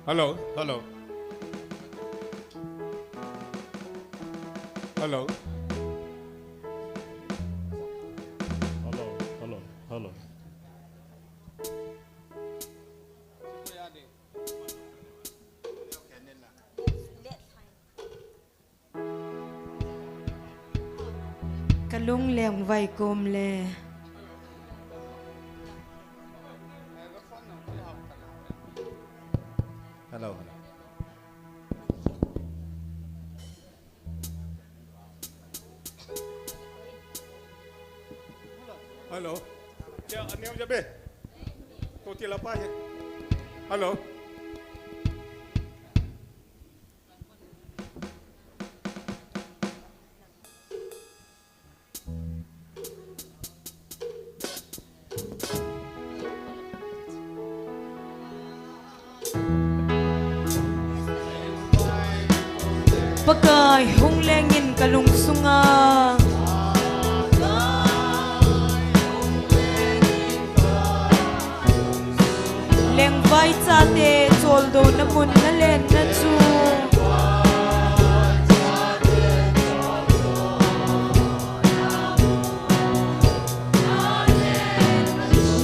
Hello, hello. Hello. Hello, hello, hello. Kalung leng vai kom le. Hello, hello. Hello. Ya, anh em be. Tôi chỉ là ba vậy. Hello. Pagkay hung lengin kalung sunga. Leng vai cha te choldo na mun na len na chu.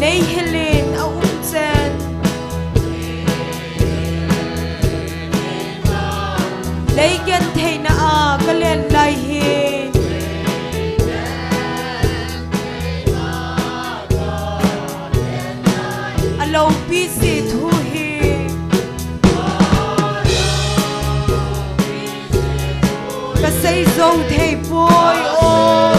Nei helin a chen. Lấy gen thầy na a ka len lai hi. Alo busy thu hi. Ka say zo thầy boy o.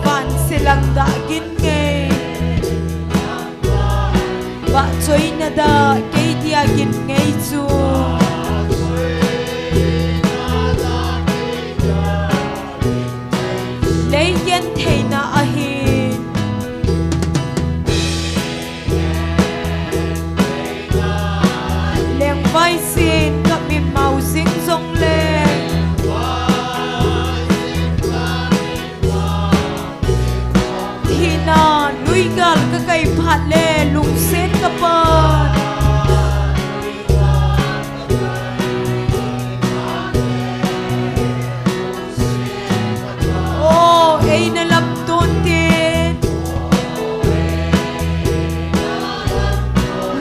Van silang da gin ngay. Ba choy na da kay dia gin ngay chu. Lấy gen thầy na a hin. Leng vai xin ka mi mau sing zong le. Thì na nuôi gal ka kay phat le lung sen ka pa. Oh, ay na lam ton tin.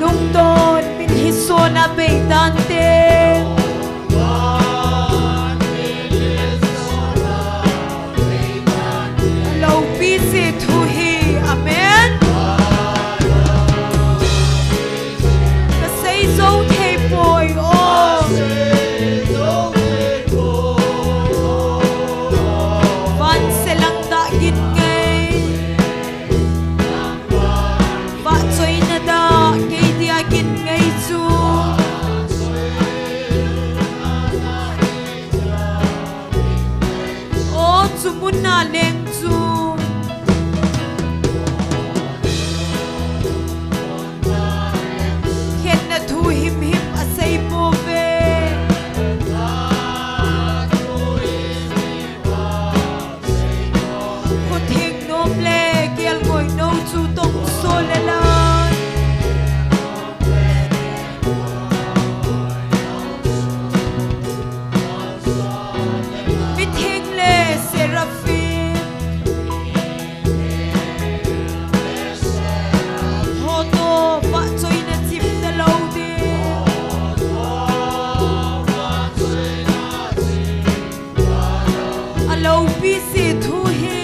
Lung ton min hiso na peitan tin. Hello, busy to he. Amen. Say so hey boy oh. Van silang da gin ngay. Va choy na da kay dia gin ngay chu. Oh, chumun na leng chu. Khen na thu him him a say po ve. Ko thing nom le kial ngồi nâu chu tông so le lan. Mi thing le seraphim. Ho to va choy na chim na lâu đi. Alo busy thu hi.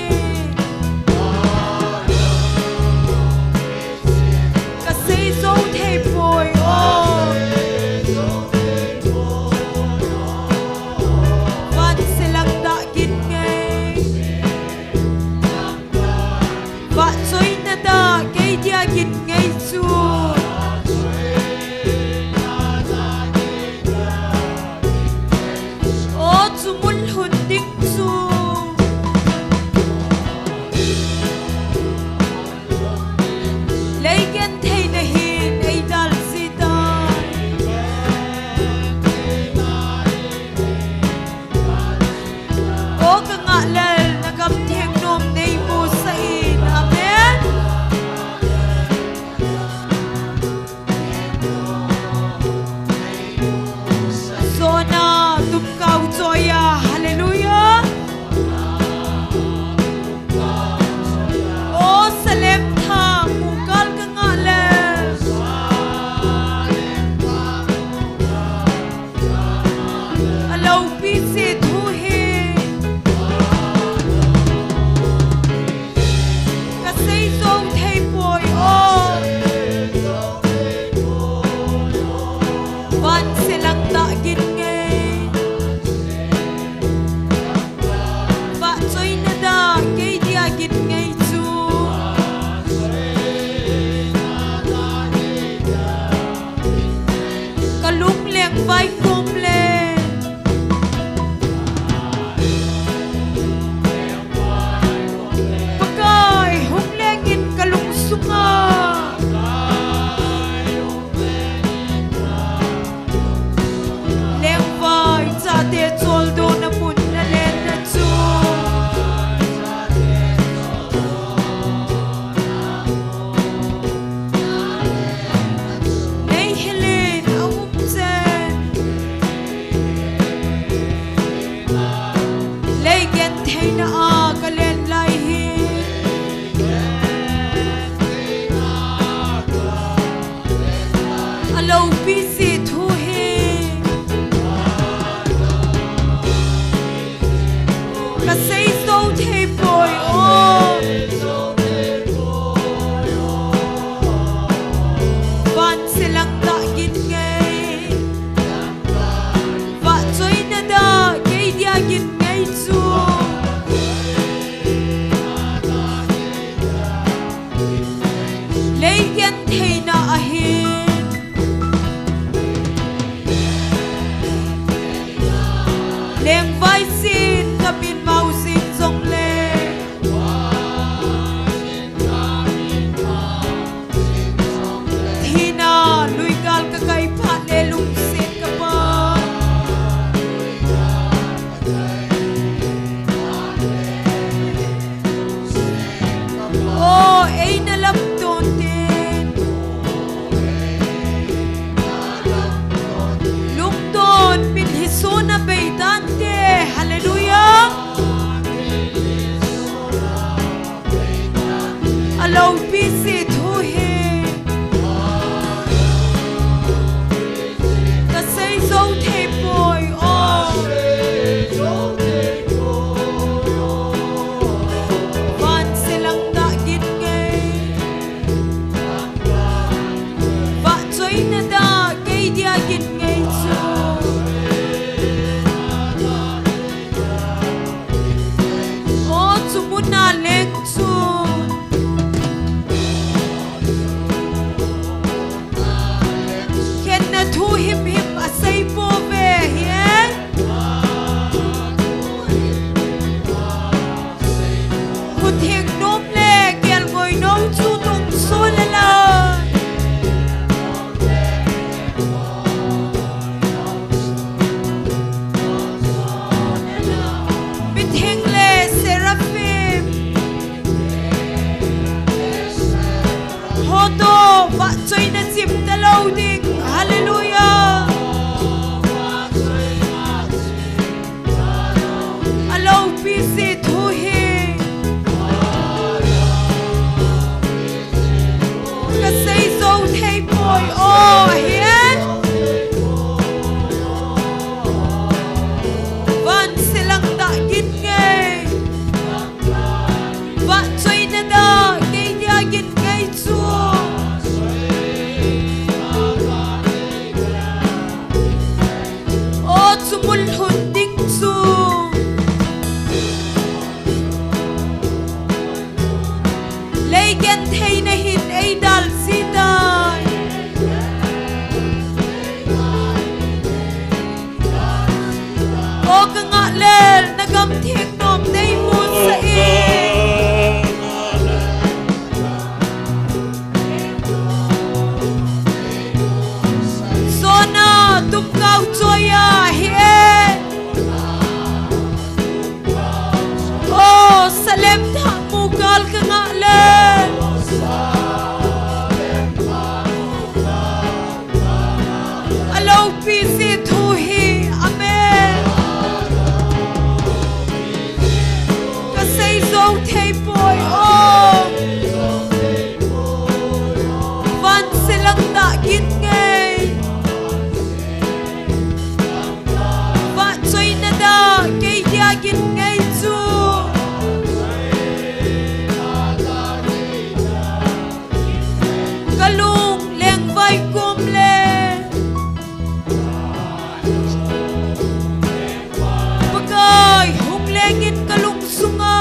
Ka say zo thầy boy oh. Van silang da gin ngay. Va choy na da kay dia gin ngay chu. Oh, chumun hun ding chu. Lấy gen thầy na hin ay dal sita. Oh, ka nga lal na kam thieng nom nay mo sa in. Amen. gen thei na ahin leng vai sin kapin mau sin zong le thina lui gal ka kai phat le lung sin ka pa oh ei na lam ton tin lung ton pin hisona beitan te hallelujah alo pisi thu he ka sei zo the boy oh van silang da git ngai va choi na da ke dia git ngai chu oh chumuna leng chu khen na thu him him a sei po ve hian khu theng nom le gel ngoi no chu tung so la la mi theng le seraphim hoto va choi na chim ta lo ding hallelujah alo pisi thu hi ka sei zo thei boy oh hian van silang da git ngai va choi na da ke dia git ngai chu oh chumul hun ding chu lei gen thei na hin ei dal si dai oh ka nga lel na gam thiek nom dei mu sa e sona tum kau choya he oh salem tha mu gal ka nga lel alo pisi thu hi amen ka sei zo thei boy oh van silang da git ngai va choi na da ke dia git ngai chu kalung leng vai kum le pagai hung lengin kalung sunga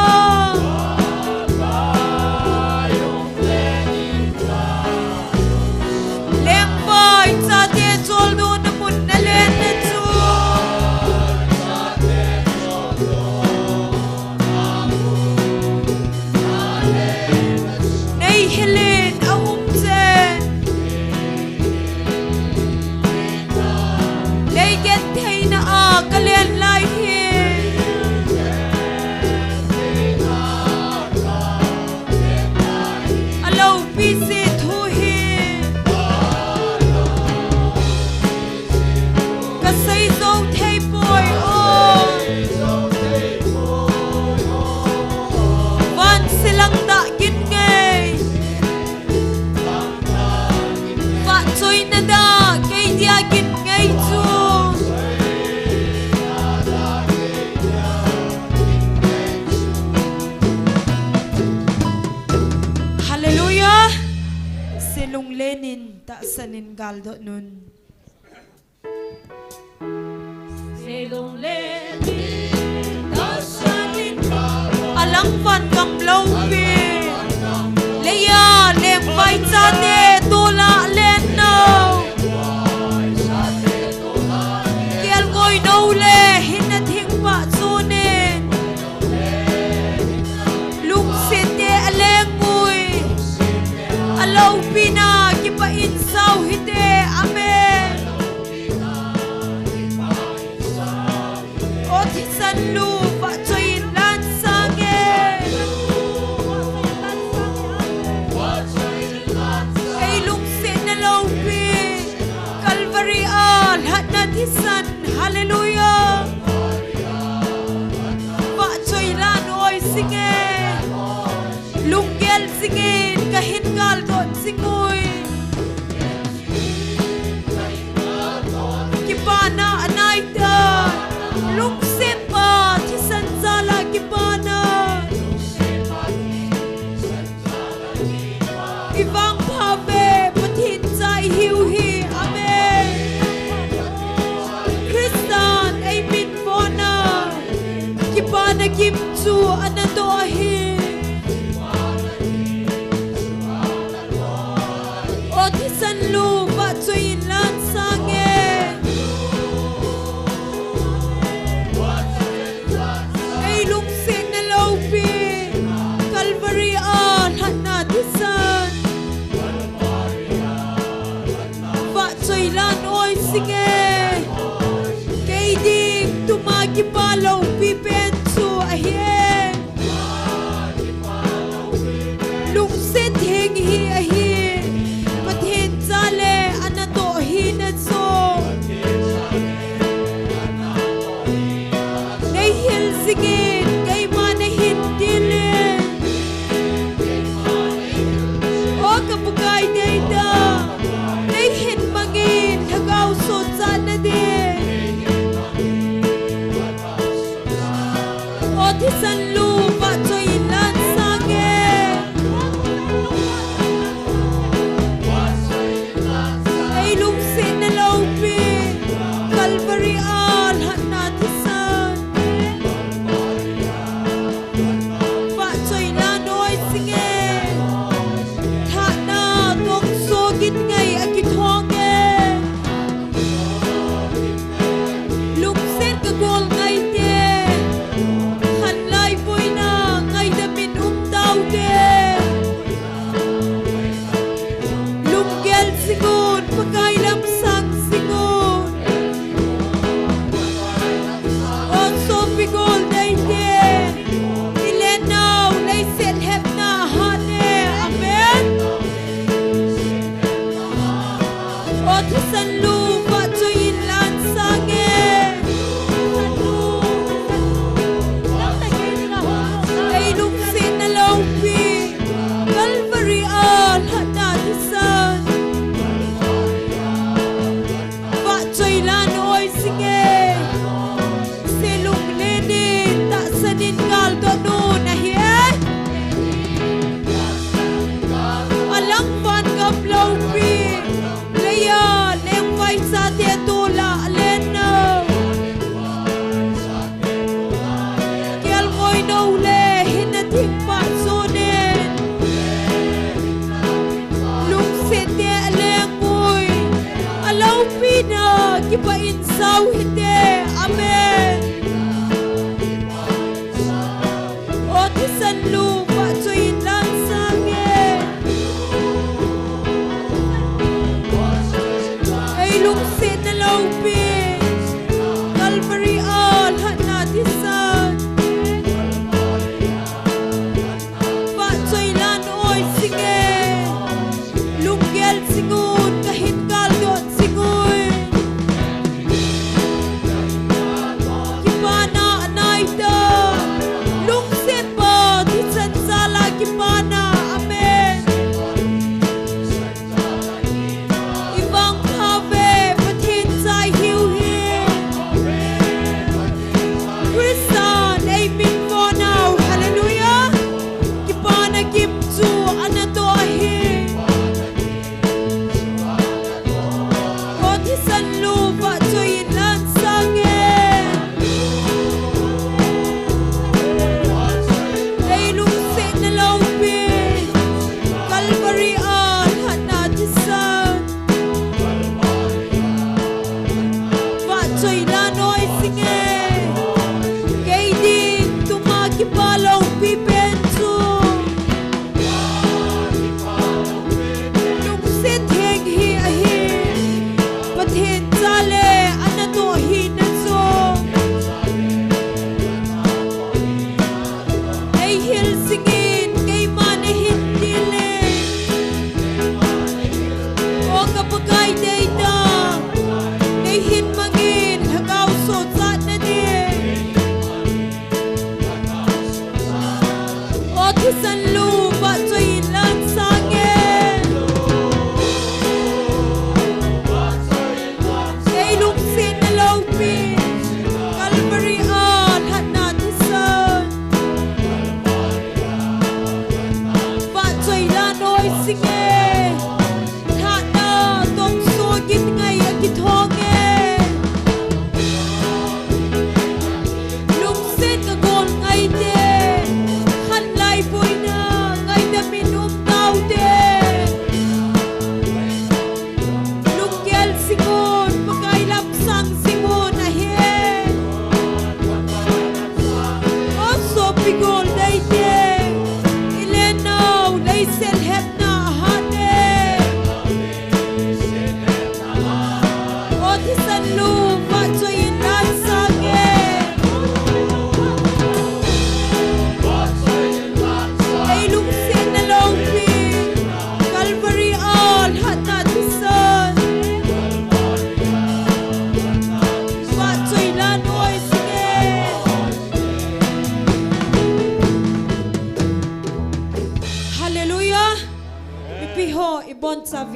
leng vai cha te chol do na mun na len na chu nei helen ahum chen lei gen thei na a ka len lai hi alo pisi thu hi ka sei zo thei boy oh van silang da git ngai va choi na da ke dia git ngai chu hallelujah selung lenin ta sanin gal do nun selung lenin ta sanin gal alang van kam lo pi leya lem vai cha te tu la len no kial ngoi no le hin na thing pa chu nen lung se te aleng ngui alo pina ki pa in sau hi te amen o thi san lu pa choi lan sange ei lung se na lo pi Calvary al hat na thi san hallelujah pa choi lan oi singe lung gel singin kahin gal don singoi kipana anai ta lung se pa thi san zala kipana ivang phave pathin chai hiu hi amen Christian ai min bona kipana kim chu anato hi o thi san lu ba choi lan sange ei lung se na lo pi Calvary al hat na thi san ba choi lan oi singe kei ding tu ma ki pa lo pi pen chu a he lung se theng hi a hi pathen chale anato hi na so nei hil sigin kei ma na hin dile o kapukai dei da nei hin mangin thagau so chan na de o thi san lu ba choi lan sange ei lung se na lo pi Calvary al hat na thi san ba choi lan oi singe tha na tok so gin ngai a ki thong e lung se ka gol ngai te han lai poi na ngai da min dau te lung gel singon pakai lam sang singon on so pigol dai te ile now nei set hep na ha ne amen o thi san lu pa choi lan sange ei lung se na lo pi Calvary al hat na thi san ba choi lan oi singe se lung le din ta sanin gal do no na hi alang van gap lo pi leya leng vai sa te tu la len no kial ngoi no le hin na thim pa so nen lung se te leng ngoi alo pi na ki pa in sau hi te amen o thi san lu pa choi lan sange ei lung se na lo pi Calvary al hat na thi san ba choi lan oi singe lung gel singun kahin gal don singoi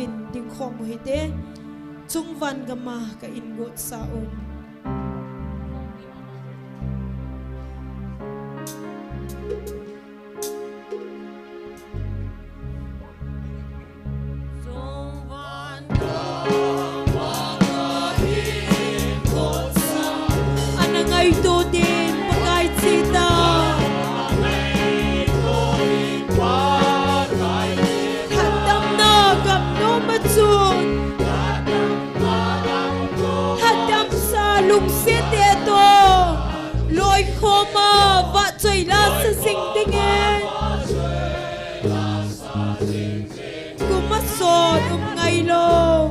vin ding khom hi te chung van gama ka in got sa anangay to din pagkay sita hadam na gamno matsun hadam sa lungsit ito loy khoma va choy la sa sing tingin kumasod ngaylong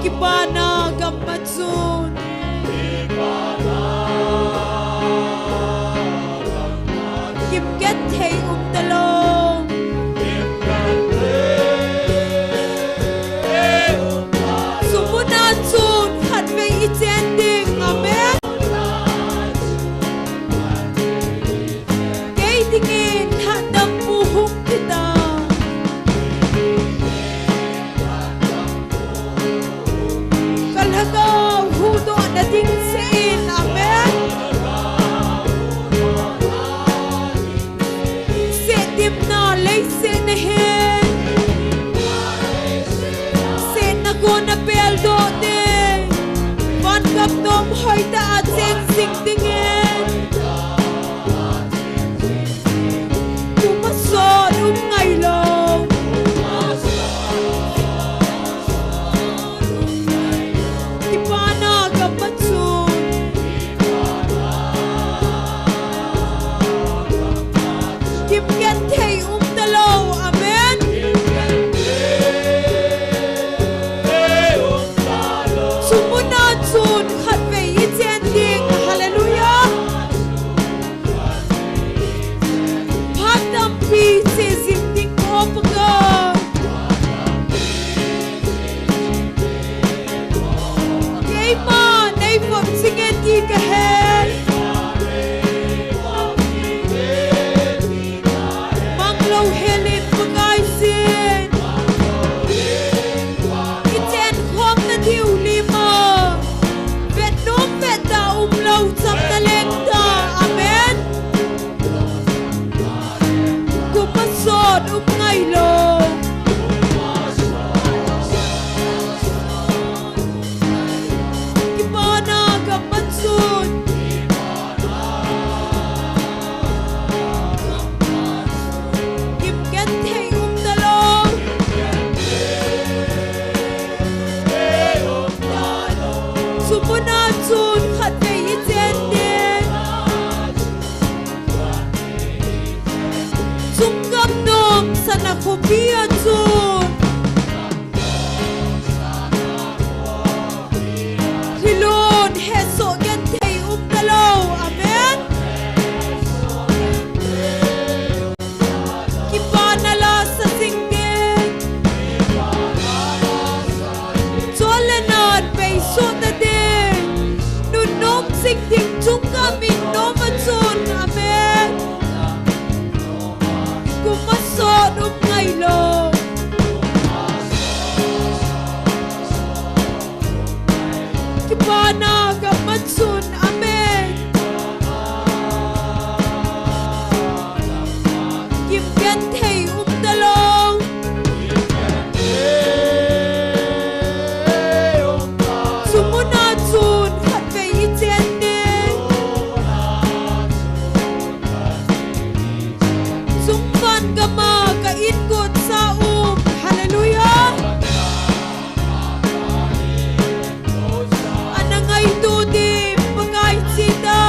kipana gamatsun kimget hey talong sumunatsun hadve itending amen kay tingin hadam puhuk kita kalhagaw hudo na ding siin amen setim na lay sinahin senago na peldo din van kapnom hoy ta at sen sing tingin kumasod ngaylong kipana gamatsun kimget hey talaw amen sumunatsun hadve itending hallelujah padam pi se zimding kopaga kay ma nay pop singen ki kahen manglaw helin pagay sin iten khom na diu lima vet nom vet da umlaw tsap na lengta amen kumasod ngaylong kipana gamatsun kimget hey talong sumunatsun hadve itending sungam nom sana kopian sun hilon heso gen hey talaw amen kipana la sa singgen solenan peiso ta din nunong singding chung kami nomatsun amen kumasod ngaylong kipana gamatsun amen kimget hey talong sumunatsun hadve itending sungvan gama ka ingot sa hallelujah anangay tudi pagay sita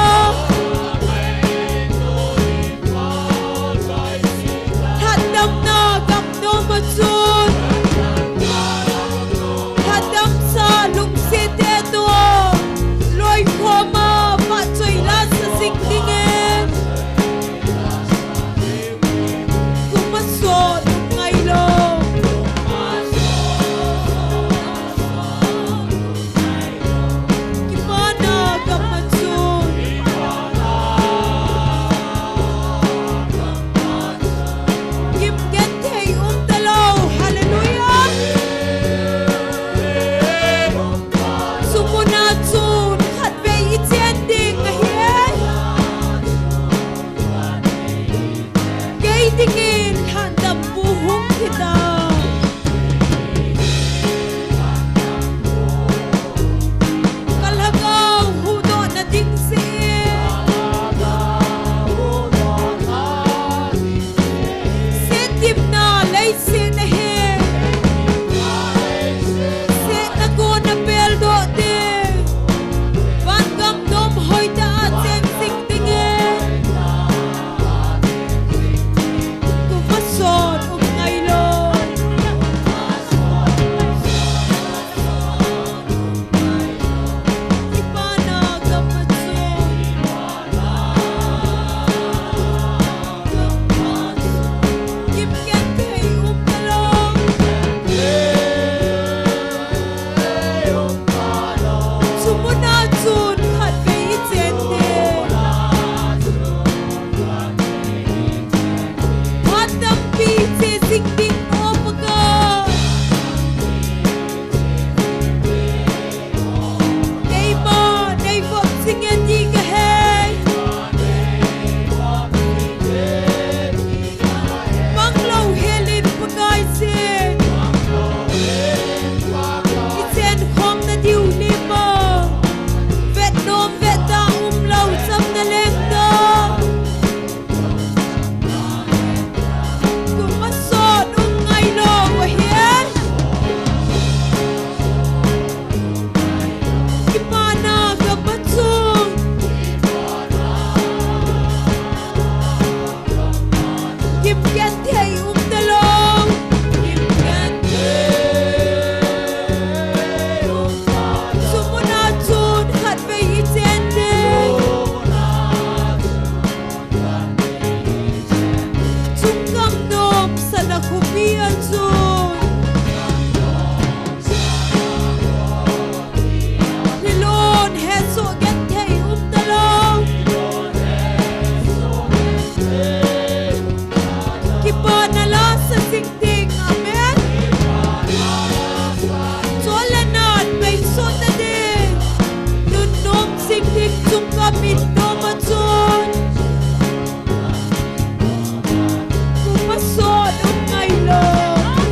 hadam na gamno matsun hadam sa lungsit eto loy khoma pa choy la sa singdingen kumasod ngaylong kipana gamatsun cây tingin handam buhong kita. Kalagaw hudo na dingsi. Sitip na laysin na he. Sit na ko na peldo de. Banggang dom hoy taat sing sing tingin. Kumasod og ngaylon. Ipana kamatson. Gimkentay umtalong. Sumunadsun at kay itsente. Hatang pizze singding mo pagka. Kay mo, nay vok singen di kahay. Manglaw helin pagkaisin. Itsen kong na diw lima. Vet nom vet da umlaw sam na lengda. Kumasod ang ngaylong wahin. Ipana kabatsong. Gimkentay umtalong. Sumunadsun at may itsende. Sunggang nom sa nakupian zon. Hilon heso gentay umtalong. Kipanala sa singding amen. Solanat may sota din. Nunom singding sungkamit nomatson. Kumasod ang ngaylong.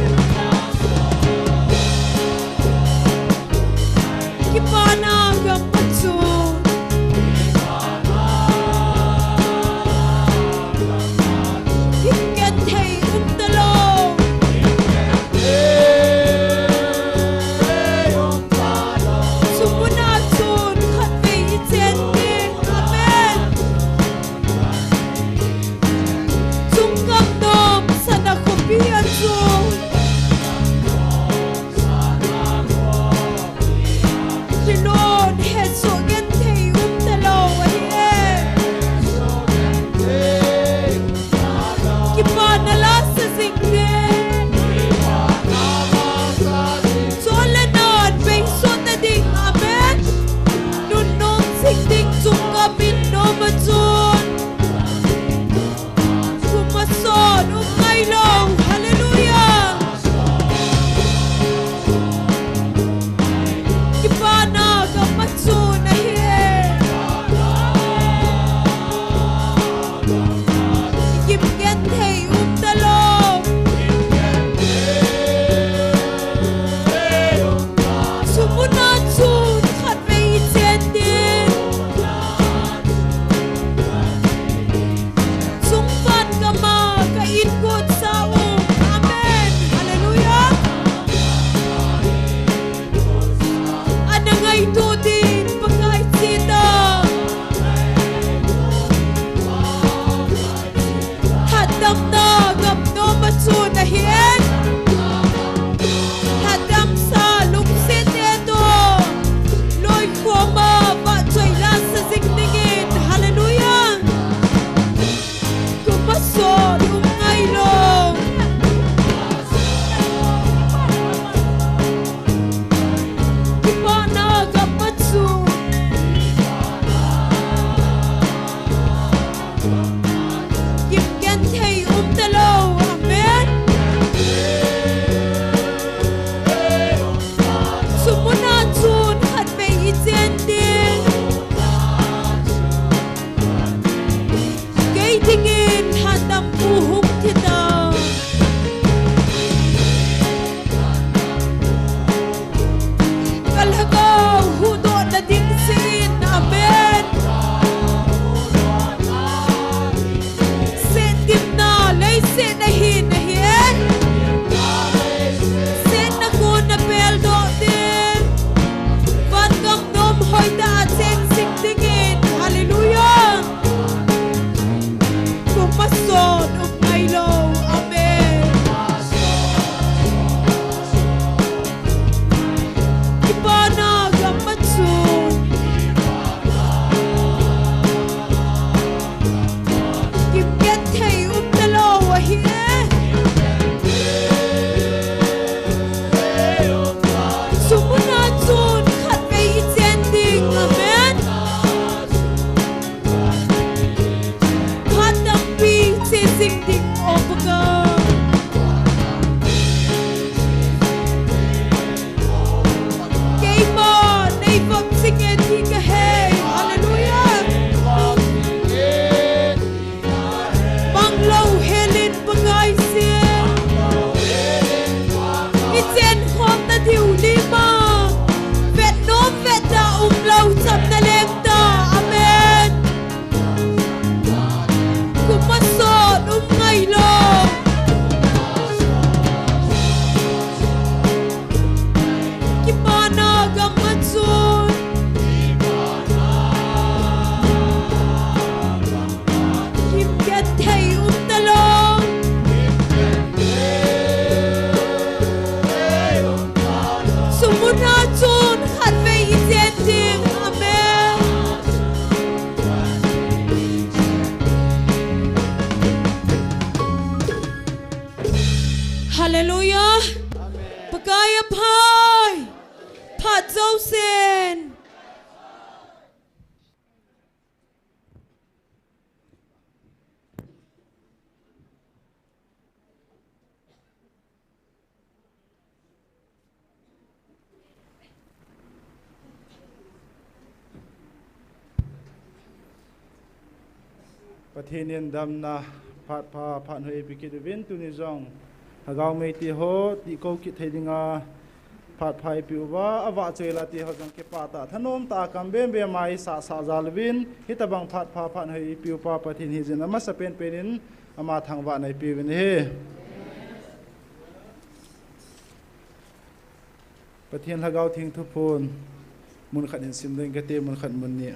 ding ding opaga Keima nei vop singe tika hey hallelujah Manglo helin pagai sien Itsen khom na diu lima Vet nom vet da lau chap na lek da amen Kumasot ngai lo Kimana gamatsun Kim get hey talong Sumuna chun khat ve iten ding amen Hallelujah Pagaya pai Pat Zosen Pathian damna phat pha phan hoi pikit win tu ni zong hagau mei ti ho ti ko ki thedinga phat phai piwa awa chela ti ho jang ke pata thanom ta kam bem be mai sa sa zalwin hitabang phat pha phan hoi piu pa pathin hi jena ma sapen penin ama thangwa nai piwin he pathian hagau thing thu phun mun khanin simdeng ke te mun khat mun ni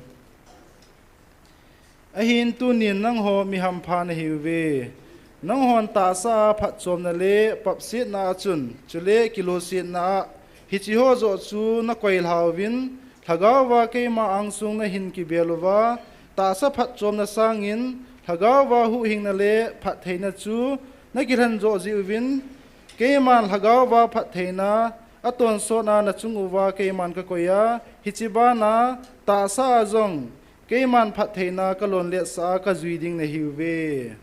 ahin tu nin nang ho mi ham pha na hiwe nang hon ta sa phat chom na le pap sit na chun chule kilo sit na hi chi ho zo chu na koil hawin thagaw wa ke ma ang sung na hin ki belowa ta sa phat chom na sangin thagaw wa hu hing na le phat theina chu na kiran zo jiwin ke man thagaw wa phat theina aton so na na chungu wa ke man ka koya hi chi ba na ta sa zong Keiman phat theina kalon le sa ka zuiding na hiwe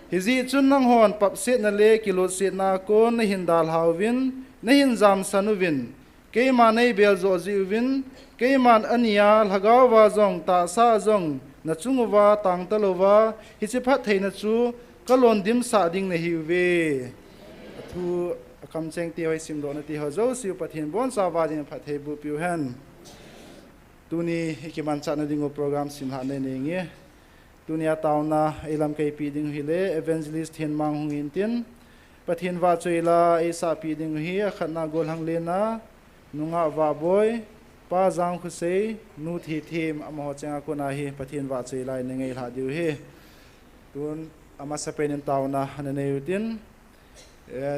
Hizi chun nang hon pap set na le kilo set na kon na hindal hawin na hin jam sanuwin Keiman nei bel zo jiwin Keiman ania lhagaw wa zong ta sa zong na chungwa tang talowa hichi phat theina chu kalon dim sa ding na hiwe thu akam cheng ti hoi sim do na ti ho zo siu pathin bon sa wa jin phat thei bu piu han Tuni hikiman chana dingo program simha ne nengi Tunia tauna ilam kay piding hile evangelist hin mang hungin tin pathin wa choila isa piding hi khatna gol hang lena nunga wa boy pa jang khusei nu thi thim amaho chenga kona hi pathin wa choila nengai la diu hi tun ama sapenin tauna hanane yutin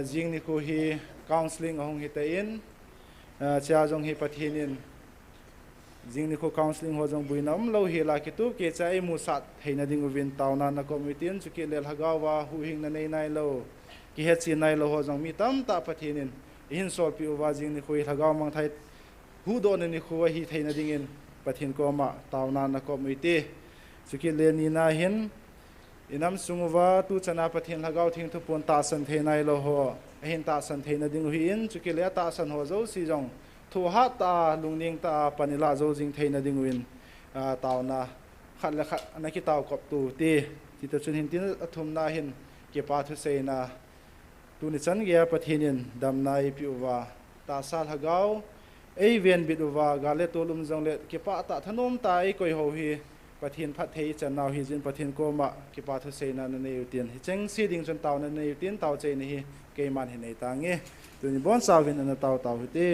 jing ni ko hi counseling hong hitain cha jong hi pathinin Jing ni ko counseling ho jong buinam lo hi la ki tu ke chai mu sat heina ding win tauna na committee chu ke lel hagawa hu hing na nei nai lo ki he chi nai lo ho jong mi tam ta pathinin in sol pi wa jing ni ko hi hagaw mang thai hu do na ni ko hi theina ding in pathin ko ma tauna na committee chu ke le ni na hin inam sungwa tu chana pathin hagaw thing thu pon ta san theinai lo ho hin ta san theina ding hi in chu ke le ta san ho zo si jong thu ha ta lungning ta panila zo jing theina dingwin tauna khat la khat anaki taw kop tu ti ti ta chun hin tin athum na hin ke pa thu seina tu ni chan ge pathinin damnai piwa ta sal hagaw ei ven biduwa gale tolum jong le ke pa ta thanom ta ei koi ho hi pathin phat thei chan naw hi jin pathin ko ma ke pa thu seina na ne yutin hi cheng si ding chun taw na ne yutin taw chei ni hi ke man hi nei ta nge tu ni bon sawin na taw taw hi ti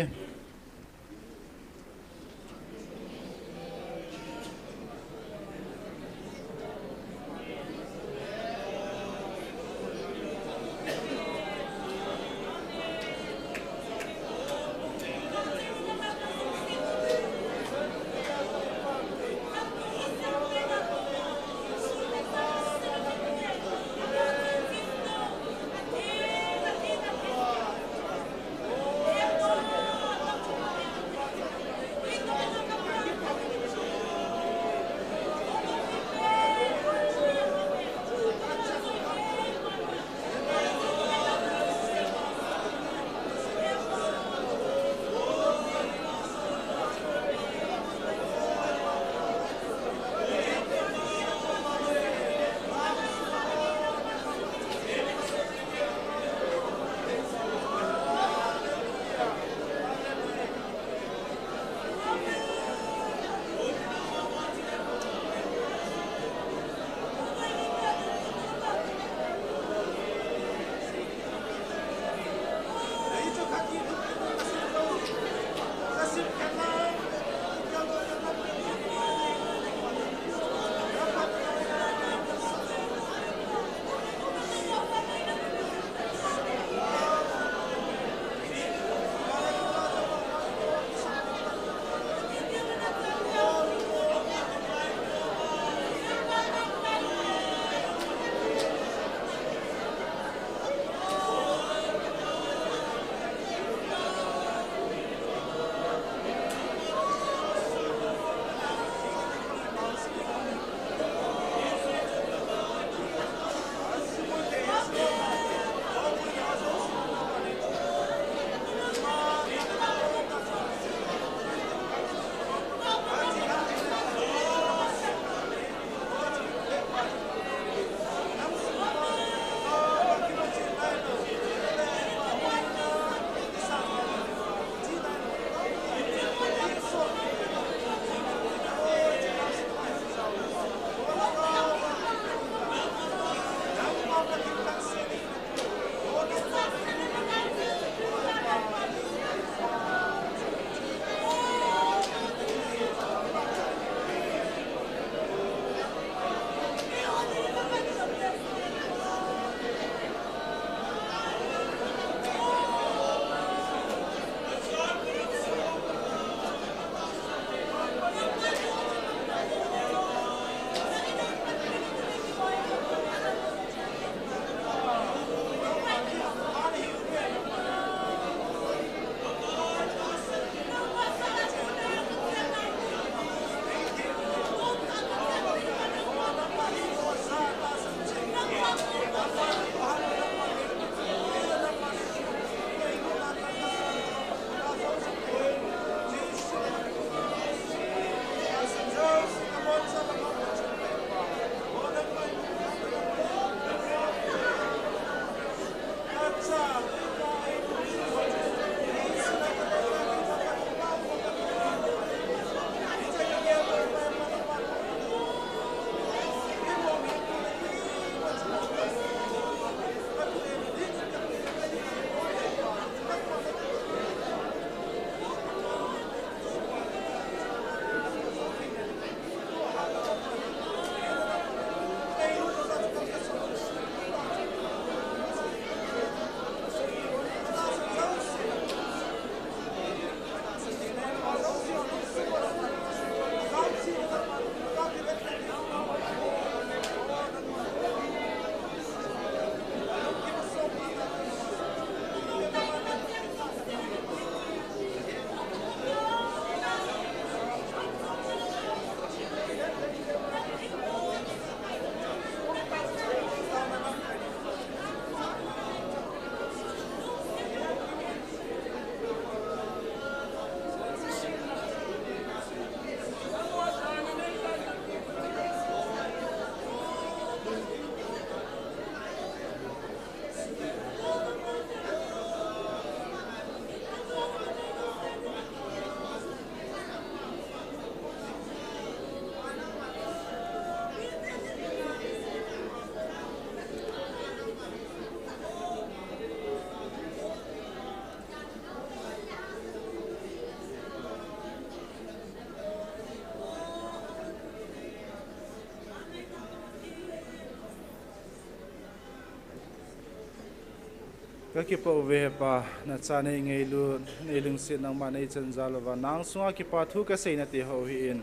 ก็คิดว่าเวปะนัดจานในลูในลุงสินนังมาในจันจาลวานางสุงคิดว่าทุกเกษตรที่เขาหิน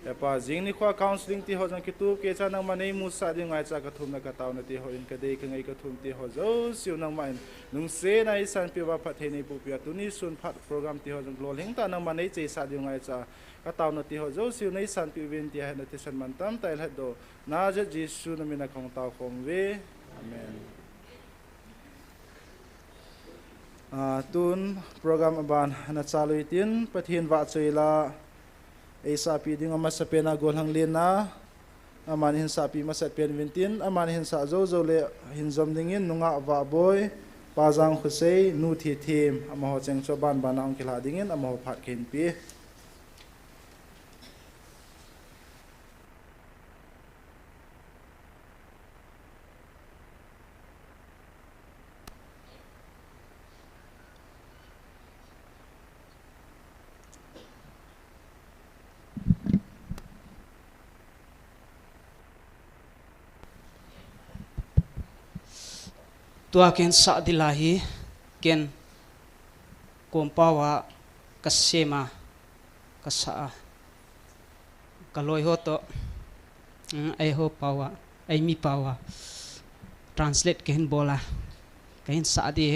เอปะจิงนี่ข้อ counseling ที่เขาจังคิดตัวเกจานังมาในมุสาดิงไงจากกระทุ่มนักตาวน์ที่เขาอินกระเดกไงกระทุ่มที่เขาเจ้าสิวนังมาลุงเสในสันปิวาพัฒนีปุปิยตุนีสุนพัดโปรแกรมที่เขาจังโลลิงตานังมาในเจสาดิงไงจากกระตาวน์ที่เขาเจ้าสิวในสันปิวินที่ให้นัติสันมันตามแต่ละโดน่าจะจิสุนมินักของตาวของเวอาเมนตุนโปรแกรมบานนัดสาลุยตินประเทศวัดสุยลาเอสาปีดิ้งมาสเปนาโกลหังเลียนนะอามันหินสาปีมาสเปนวินตินอามันหินสาโจโจเลหินจอมดิ้งินนุงะวะบอยปาจังขุเซนูทีทีมอามาหัวเจงชาวบ้านบ้านองคิลาดิ้งินอามาหัวผัดเข็นปีตัวเกณฑ์สัตดิลาฮีเกณฑ์กอมปาวะกัสเซมากัสสะกะลอยโฮโตไอโฮปาวะไอมีปาวะ translate เกณฑ์โบลาเกณฑ์สัตดิ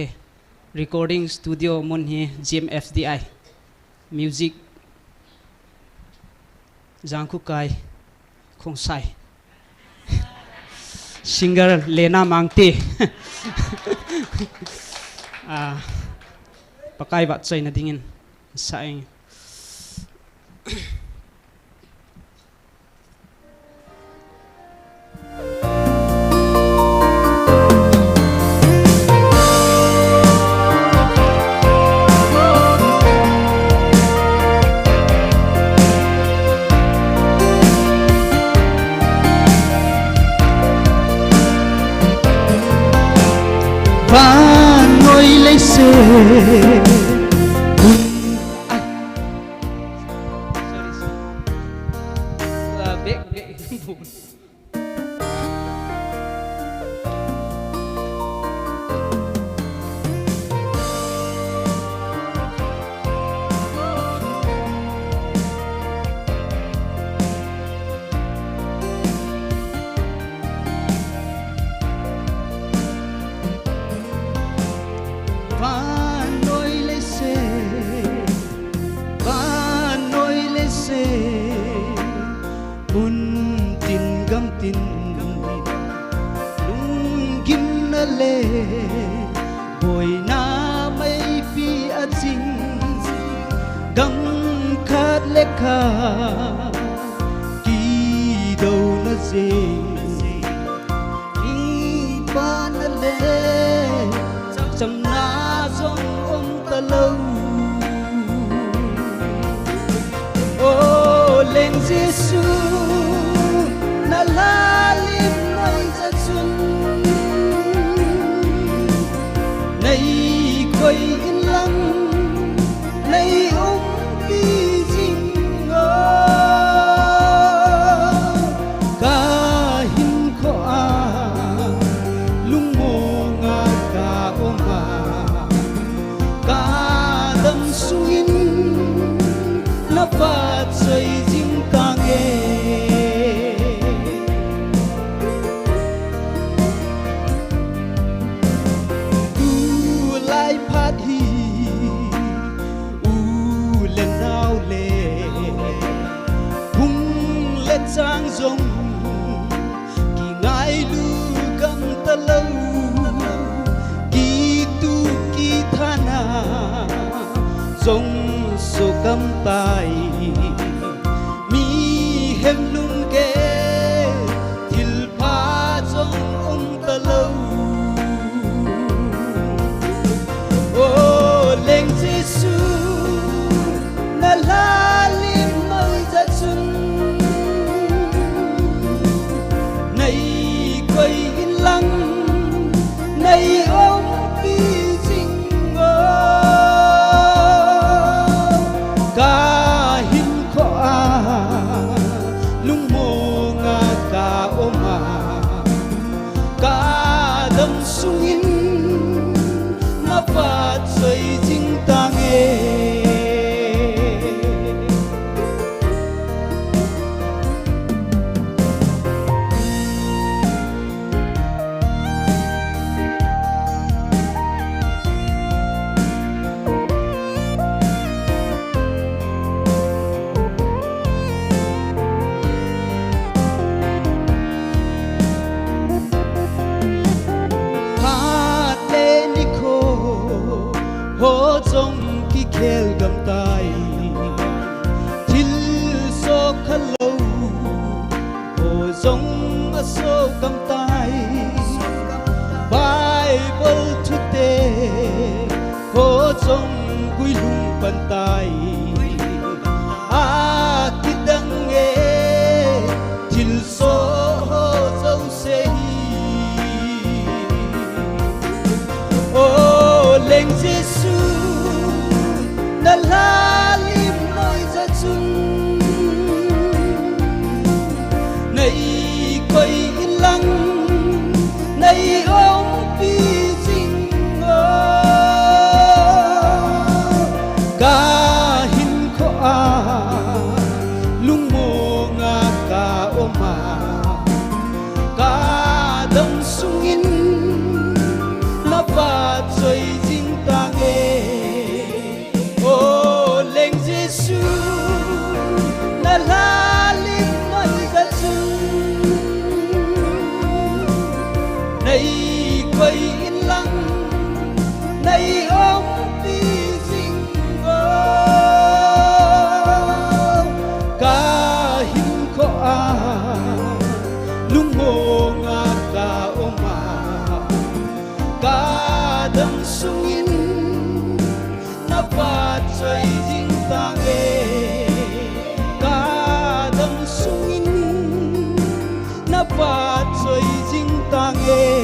recording studio มุนฮี GMFDI music จางคุกายคงใส่ singer Lena Mangti pakai bat soy na dingin saing nay quay yên lặng nay ôm đi dinh ka hin khoa lung mô nga ka oma ka đâm suin na phát rơi dinh ta nghe tu lại phát hi u lên nào lệ hung lên sang rồng kỳ ngài lu cầm ta lâu kỳ tu kỳ thana rồng số cầm tay mi hem lung ke thil pha rồng ta lâu ô lên Giêsu na la lim mơ ra xuân nay quay yên lặng nay ôm đi dinh ka hin khoa lung mô nga ka oma ka đâm sungin na phát rơi dinh ta nghe hát lê NIKHO hô trong khi khel gam tai thil so khalo hô trong a so gam tai Bible today hô trong quy lung pan tai a kidang nghe thil so hô dâu se ô lên Giêsu na la lim nói ra chung nay quay yên lặng nay ôm đi dinh ka hin khoa lung mô nga ka oma ka đâm sungin na phát rơi dinh ta nghe ô lên Giêsu na la lim nói ra chung nay quay yên lặng nay ôm đi dinh ka hin khoa lung mô nga ka oma ka đâm sungin na phát rơi dinh ta nghe ka đâm sungin na phát rơi dinh ta nghe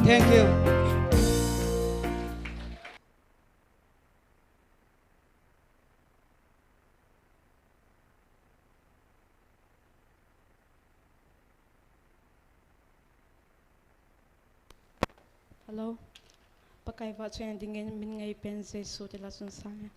thank you. Hello, pakai vợ cho anh đi nghe mình ngay bên dưới số thì là xuân sang.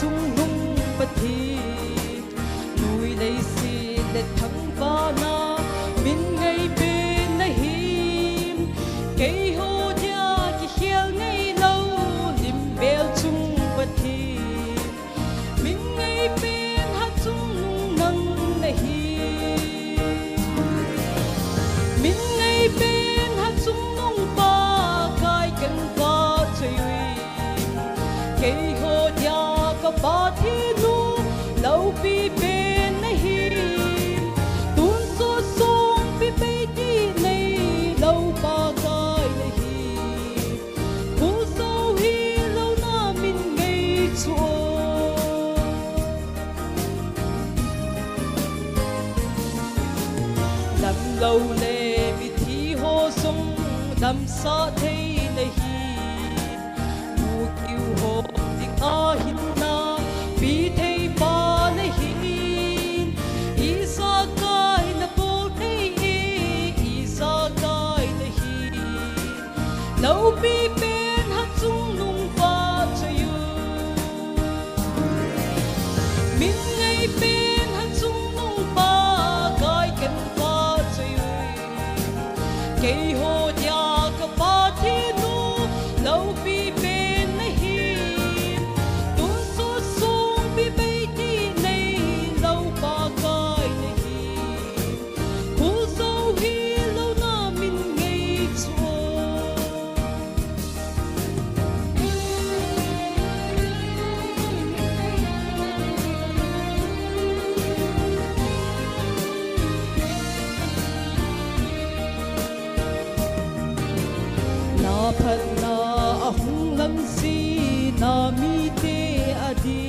chung nung bất thi nuôi lấy si để thắng va na min ngay bên nay hiểm cây hồ dia ki hiel ngay lâu lim bel chung bất thi min ngay bên hát chung nung nang nay hiểm min ngay bên hát chung nung ba kai cần va chơi cây hồ dia có ba thi nu lâu bi bên nay hiểm tuôn số sông bi bay đi này lâu ba cái này hiểm khu sâu hi lâu na min ngay chua đầm lâu lệ bi thi hồ sông đầm sa thấy này hiểm mù kiêu hồ tiếng a LHINNA bi thấy ba này hiểm isa kai na bol thấy isa kai này hiểm lâu bi bên hát chung nung ba cho you min ngay bên hát chung nung ba kai cần ba cho you cây hồ dia có ba thi nu lâu bi bên này hiểm tuôn số sông bi bay đi này lâu ba cái này hiểm khu sâu hi lâu na min ngay chua na phat na ahung lam si na mi te adi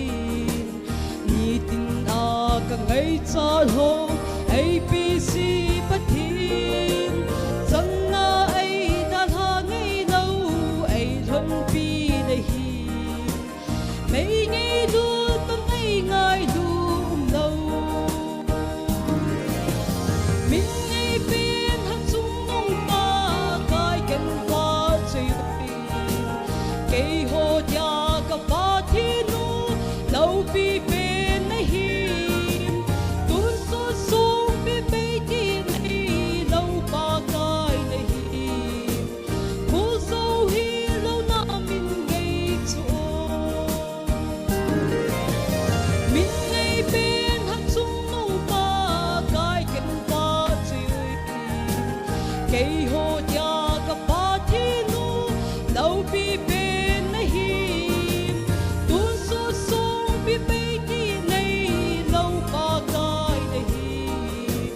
ni tin a ka ngai chal ho abc pathin chang na ai dan ha ngai lâu ai thon pi nei hi mei ngai du tam ngai ngai du lâu min ngai bên hát chung nung ba kai cần ba chơi cây hồ dia có ba thi nu lâu bi bên này hiểm tuôn số sông bi bay đi này lâu ba cái này hiểm khu sâu hi lâu na min ngay chua min ngay bên hát chung nung ba cái cần ba chơi cây hồ dia có ba thi nu lâu bi bên này hiểm tuôn số sông bi bay đi này lâu ba cái này hiểm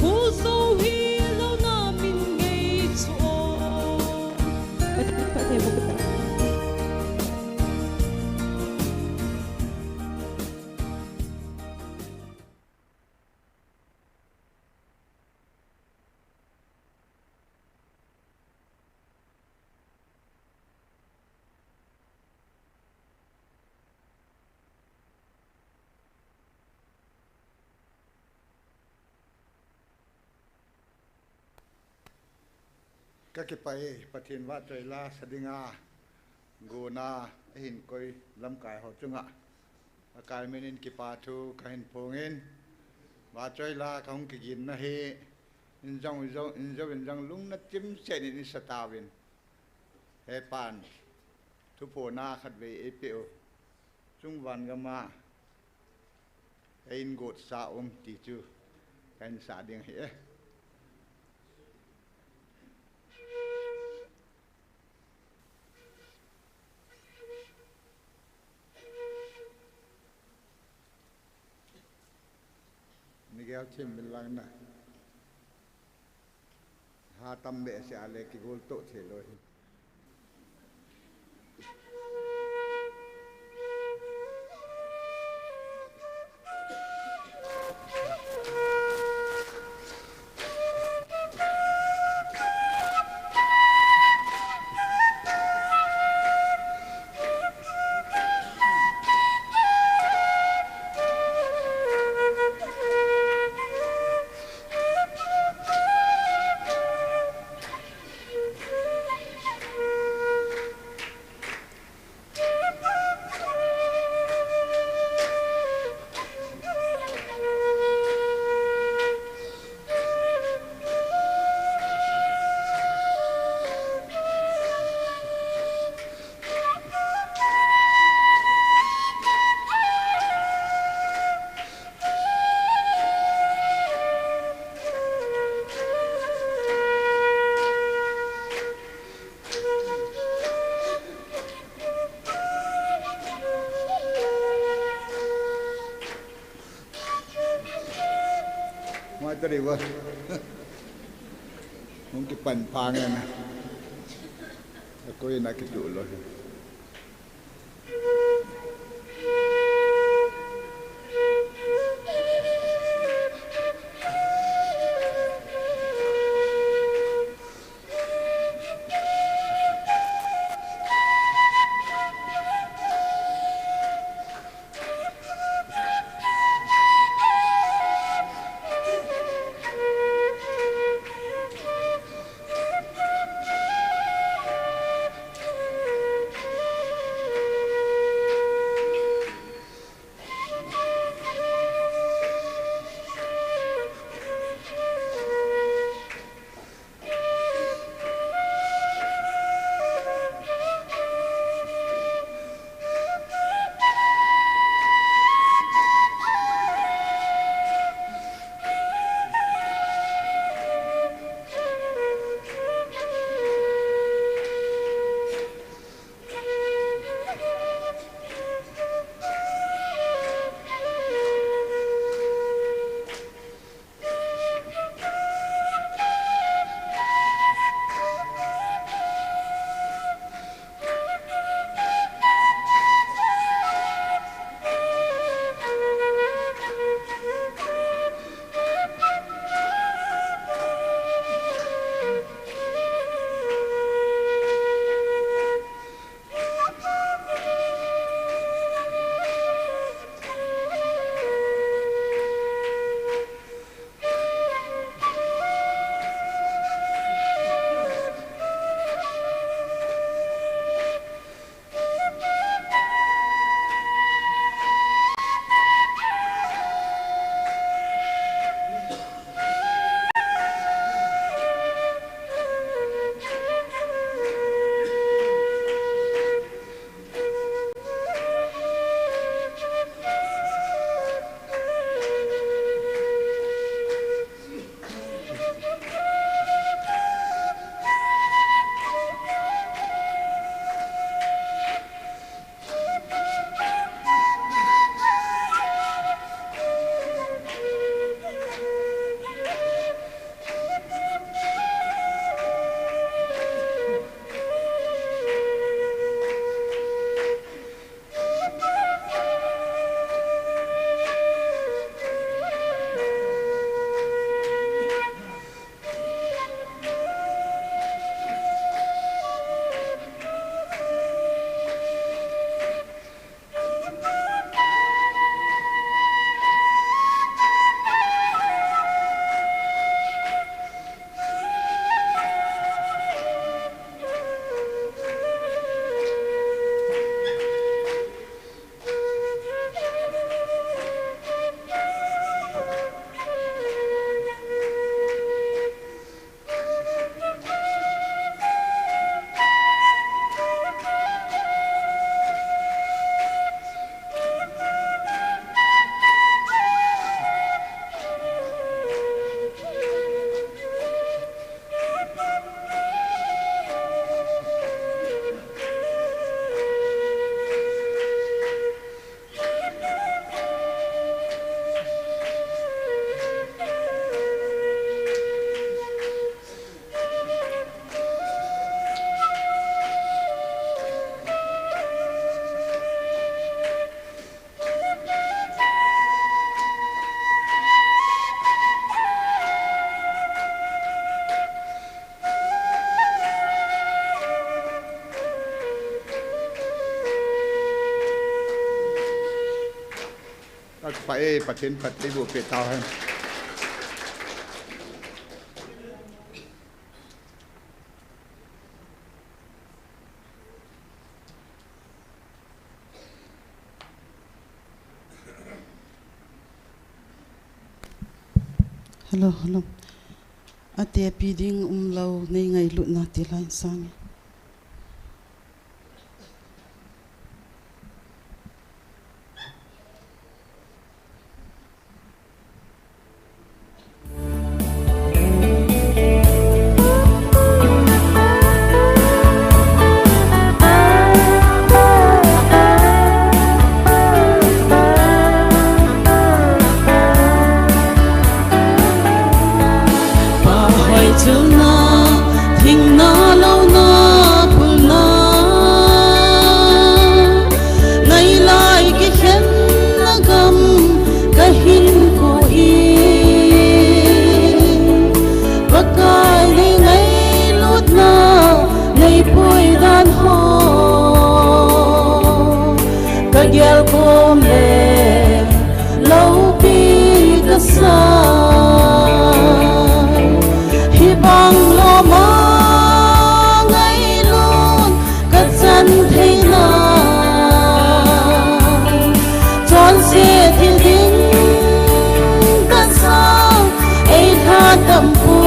khu sâu hi lâu na min ngay chua các cái bài phát hiện vắt trời la sadinga guna hin coi lâm cài họ chung ạ cài menin kipa thu kain pongin vắt trời la không cái gì na he in trong lung na chim sen in satawin he pan thu po na khát về epeo chung van gama in got sa ti chu kain sa ding he Miguel Tim bilang na ha tambe se ale ki gol to thelo hi đi vợ không cái phần phang này nè coi là cái trụ rồi phải phát triển Phật đi bộ Việt Tàu hơn. Hello, hello. Adia piding lâu nay ngày lụt na ti lain sang. chuna thing na lo na phuna ngai lai ki khen na gam ka hin ko i bakai ni ngai lut na ngai pui dan ho ka gyal kom le lâu pi ka sa hi bang lo ma ngai luôn ka chan thei na chọn se thiên ding ka sa ai tha tam pu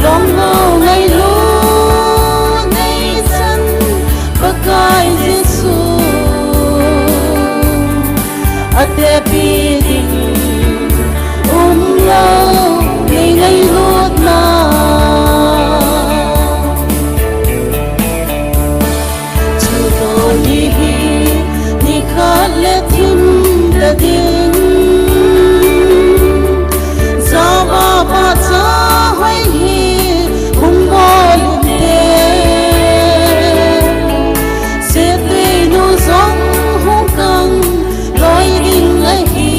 long lo ngai luôn ngai chan bakai Giêsu ate pi ding lâu ngày ngày lút na chu to ni khát lệ thim ta ding za ba cha hoai hi hung bo lum te se te nu zong hung kang loi ding ai hi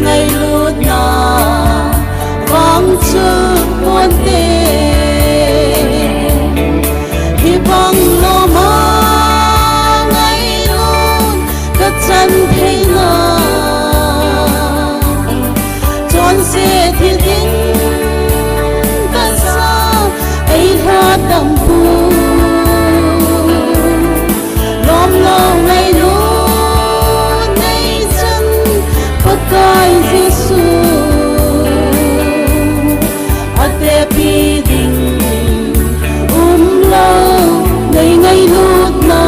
ngày lút na vang chữ muôn tê hi bang lo ma ngày luôn cất chân thấy na chọn se thiên ding ta sa ai tha tam pu lom lo ngày luôn ngày chân bakai Giêsu ate pi ding lâu ngày ngày lút na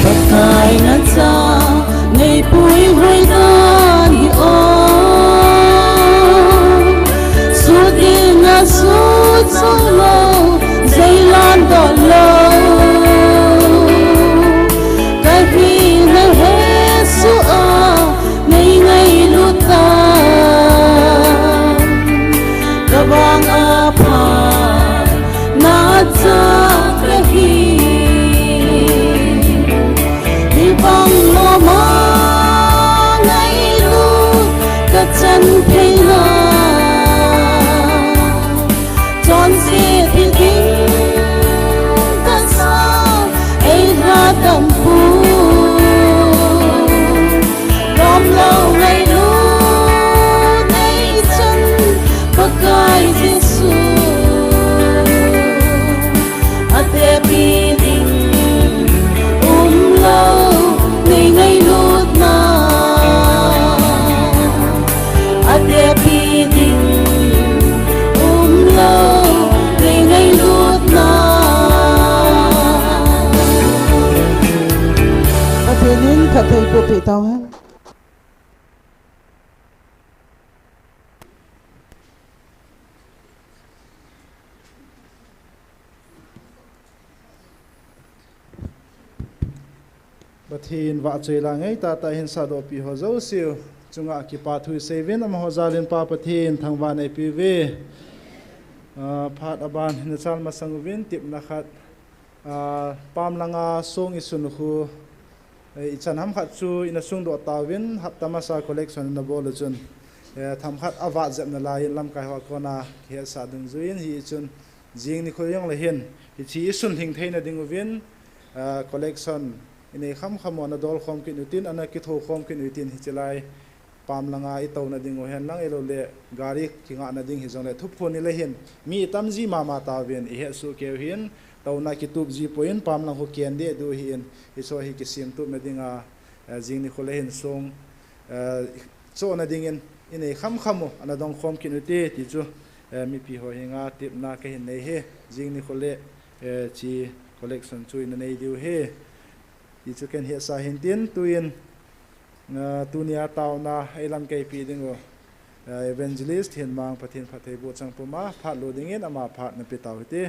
bakai na cha ngày pui hoai dan hi o su ding na su so lo dây lan đỏ lâu cái khi na he su a ngày ngày lút ta ka bang a pha na cha ka hi bang lo ma ngày luôn ka chan thei na chọn se thiên ding ka sa ai ra tam pu rom lo ngày luôn ngày chân bakai Giêsu ate pi ding lâu ngày ngày lút na ate pi ding lâu ngày ngày lút na ate nin ka thei po pi tao ha Bathin wa chơi la ngay ta hin sa do pi ho zo siu chunga ki pa thui seven am ho zalin pa pathin thangwan ai pi ve phat aban hin chal ma sangwin tip na khat pam langa song isun khu i chanam khat chu ina sung do tawin haptama sa collection na bol chun tham khat awa zep na lai lam kai ho kona khe sa dung zuin hi chun jing ni khoyong le hin hi chi isun thing theina ding win collection ini kham khamona dol khom ki nutin ana ki tho khom ki nutin hi chelai pam langa I tauna ding o hen lang elo le gari kinga na ding hi jong le thup phoni le hin mi tamji mama ta ven I he su ke hin tauna ki tup ji point pam lang ho ken de du hin hi so hi ki sim tu me dinga jing ni khole hin song so na ding in ini kham khamo ana dong khom ki nuti ti chu mi pi ho hinga tip na ke hin nei he jing ni khole chi collection chui na nei diu he ti chu ken he sa hin tin tuin tunia taona elam ke pi dingo evangelist hin mang pathin phathei bo chang puma phat lo dingin ama phat na pi taw te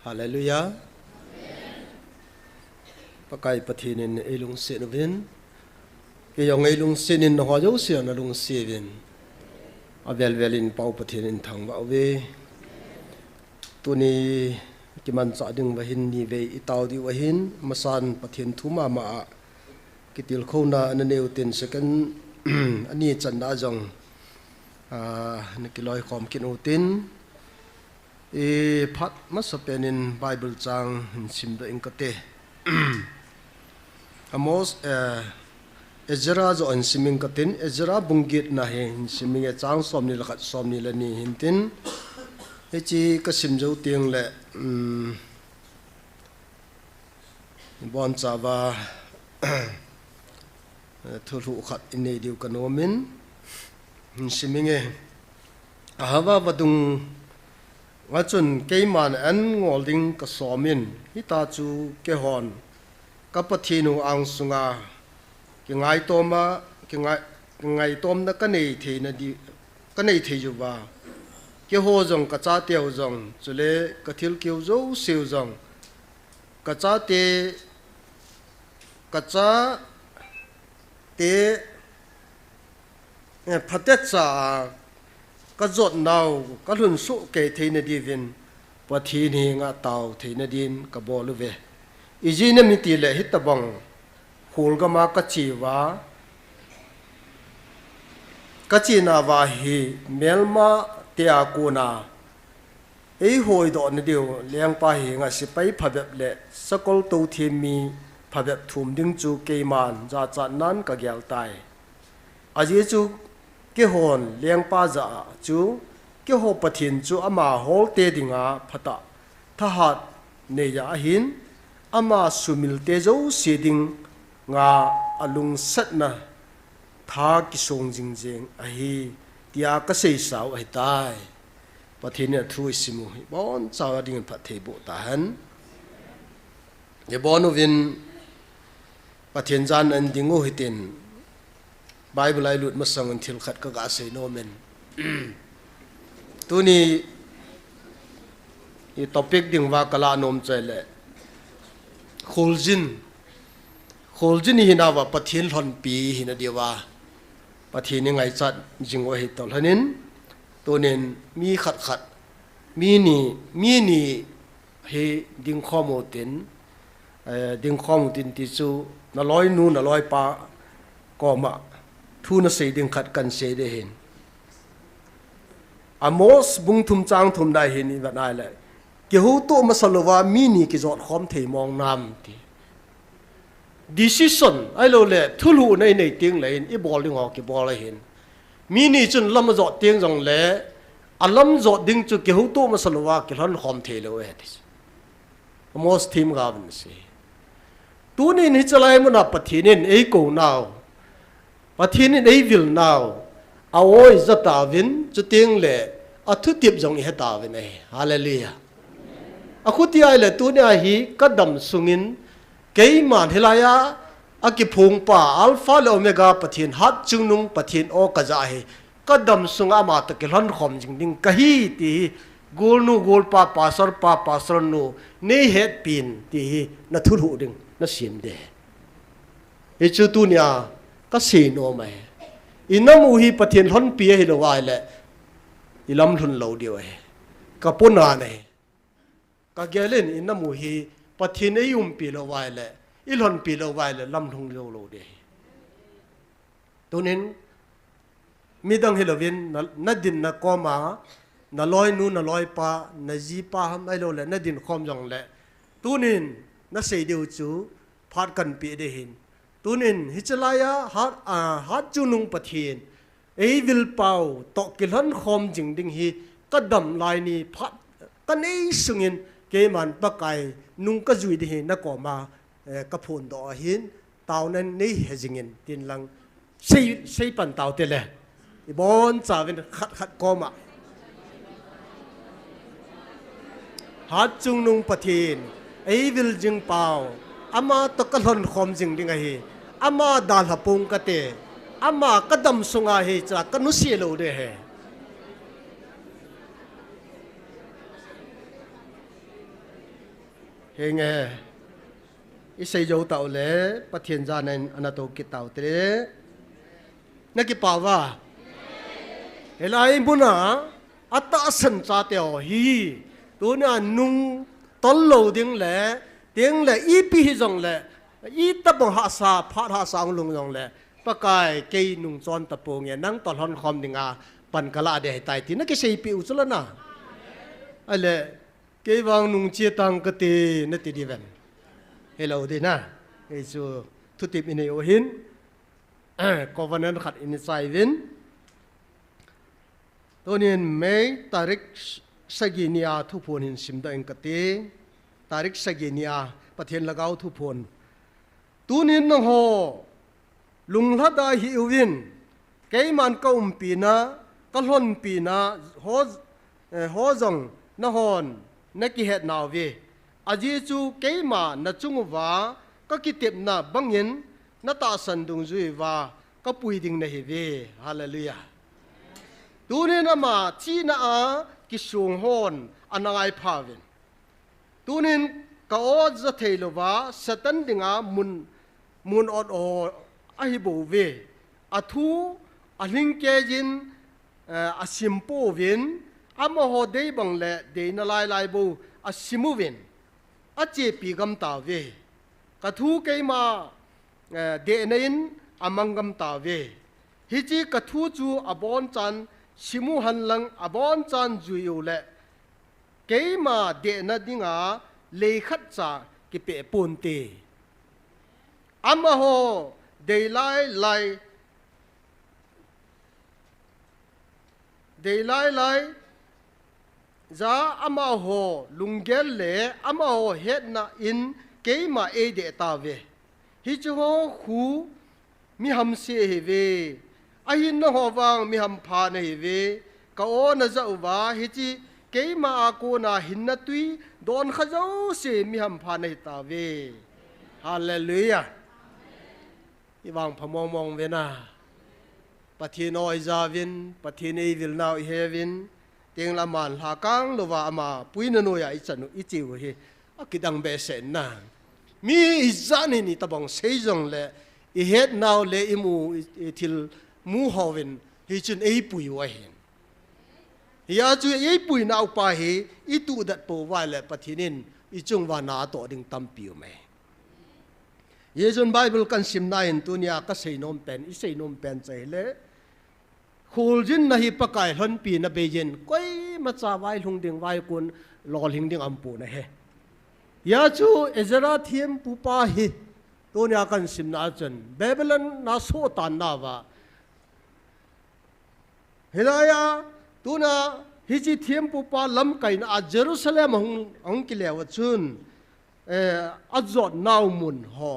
Hallelujah. Pakai pathinin elung senovin. Kayong elung senin ho jo sia na lung sevin. Avel velin pau pathinin thang ba we. Tuni kiman cha ding wahin ni ve itaw di wahin masan pathin thuma ma kitil khona na neutin second ani chanda jong nikiloi khom kinutin phat masapenin Bible chang simda ingkate amos Ezra zo an siming katin Ezra bungit na he siming chang somni lakat somni lani hintin echi kasim jo tiang le bon chawa thulu khat inei diu kanomin siminge ahaba badung ngachun keiman an ngolding ka somin hita chu ke hon kapathinu ang sunga ki ngai toma ki ngai tom na kanei theina di kanei thejuwa ke ho jong ka cha teu jong chule kathil keu zo seu jong ka cha te phatet cha ka jot naw ka lun su ke theina di vin pathi ni nga taw theina din ka bolu ve ijina miti le hitabang khul ga ma ka chiwa ka china wa hi melma te akuna ei hoi do na diu leng pa hi nga sipai phabep le sakol to thimi phabep thum ding chu keiman za cha nan ka gyal tai aji chu ke hon leng pa za chu ke ho pathin chu ama hol te dinga phata thahat ne ya hin ama sumil te zo siding nga alung satna tha ki song jing jing a hi tia ka sei saw ai tai pathine thui simu bon chawa ding phathe bo ta han ye bonu vin pathin jan an dingu hitin Bible ai lut masang an thil khat ka ga sei no men tuni i topic ding wa kala nom chele kholjin hina wa pathin thon pi hina diwa pathin ngai chat jing wa hi tol hanin tonen mi khat mi ni he ding khomo tin ti chu na loi nu na loi pa ko ma thu na sei ding khat kan sei de hin amos bung thum chang thum dai hin ni nai le ke hu to masalowa mi ni ki jot khom thei mong nam ti decision ai lo le thulu nei nei ting le in i bol ding ho ki bol le hin mi ni chun lam zo ting jong le alam zo ding chu ke hu to masalowa ki hon khom thei lo e dis amos team ga ban se tu ni ni chalai mu na pathinin ei ko naw pathinin ei vil naw awoi zata vin chu ting le athu tip jong he ta vin ai hallelujah akhuti ai le tu ni a hi kadam sungin keiman hilaya akiphung pa alpha le omega pathin hat chungnung pathin o kaja he kadam sunga ma ta kelon khom jing ding kahi ti gulnu gul pa pasar nu nei het pin ti na thuru ding na sim de e chu tu nya ka se no mai inamu hi pathin hon pi hi lo wai le ilam thun lo dio he ka puna nei ka gelen inamu hi pathin ei pi lo wai le ilhon pi lo wai le lam thung lo de tunin midang hilovin na din na koma na loi nu na loi pa na ji pa ham ai lo le na din khom jong le tunin na sei deu chu phat kan pi de hin tunin hichalaya hat chu nung pathin ei vil pau to kilhan khom jing ding hi kadam lai ni phat kan ei sungin ke man pakai nung ka zui de na ko ma ka phun do hin taw nan nei hejingin tin lang sei pan taw te le ibon chawin khat koma hat chung nung pathin ei vil jing pau ama to kalon khom jing ding hi ama dal hapung kate ama kadam sunga hi cha kanu si lo de he he nge isai jo tau le pathin janen anato ki tau tre na ki pawa helai buna ata san cha teo hi tu na nung tol lo ding le i pi jong le i ta bong ha sa pha ha sang lung jong le pakai ke nung chon ta pong ya nang tol hon khom dinga pan kala de tai ti na ke sei pi uchula na ale ke wang nung chia tang ka ti na ti di ven hello di na e chu thu tip in o hin covenant khat in sai vin tonin Mei tarik saginia thu phun hin sim da eng ka ti tarik saginia pathen lagau thu phun tunin nang ho lung hada hi uwin keiman ka pi na ka hlon pi na ho zong na hon na ki het naw ve aji chu keima na chungwa ka kitep na bangin na ta san dung zui wa ka pui ding na hi ve hallelujah tunin ama chi na a ki sung hon anangai phawin tunin ka o za theilowa satan dinga mun ot o ahi bo ve athu aling ke jin asimpo vin ama ho dei bang le de na lai bo asimu vin ache pi gam ta ve ka thu ke ma de nain amangam ta ve hi chi ka thu chu abon chan simu han lang abon chan juyu le ke ma de na dinga le khat cha ki pe pon te ama ho de lai za ama ho lungel le ama ho het na in ke ma e de ta ve hi chu ho khu mi ham se he ve ahin na ho wang mi ham pha na he ve ka o na za wa hi chi ke ma a ko na hin na tui don kha zo se mi ham pha na ta ve hallelujah i wang phamong mong ve na pathin oi za vin pathin ei vil nau he vin tiếng là màn hạ cang lo wa ama pui na no ya i chanu i chiu hi akidang be sen na mi izani ni tabang seijong le i het now le imu til mu hovin hi chun ei pui wa hin ya chu ei pui na pa hi i tu dat po wa le pathinin i chung wa na to ding tam piu me yezun bible kan sim na in tunia ka seinom pen chai le khul jin na hi pakai hon pi na bejen koi ma cha wai lung ding wai kun lol hing ding ampu na he ya chu ezra thiem pu pa hi to nya kan sim na chen babylon na so tan na wa hilaya tu na hi chi thiem pu pa lam kai na jerusalem hong ki le wa chun azot naw mun ho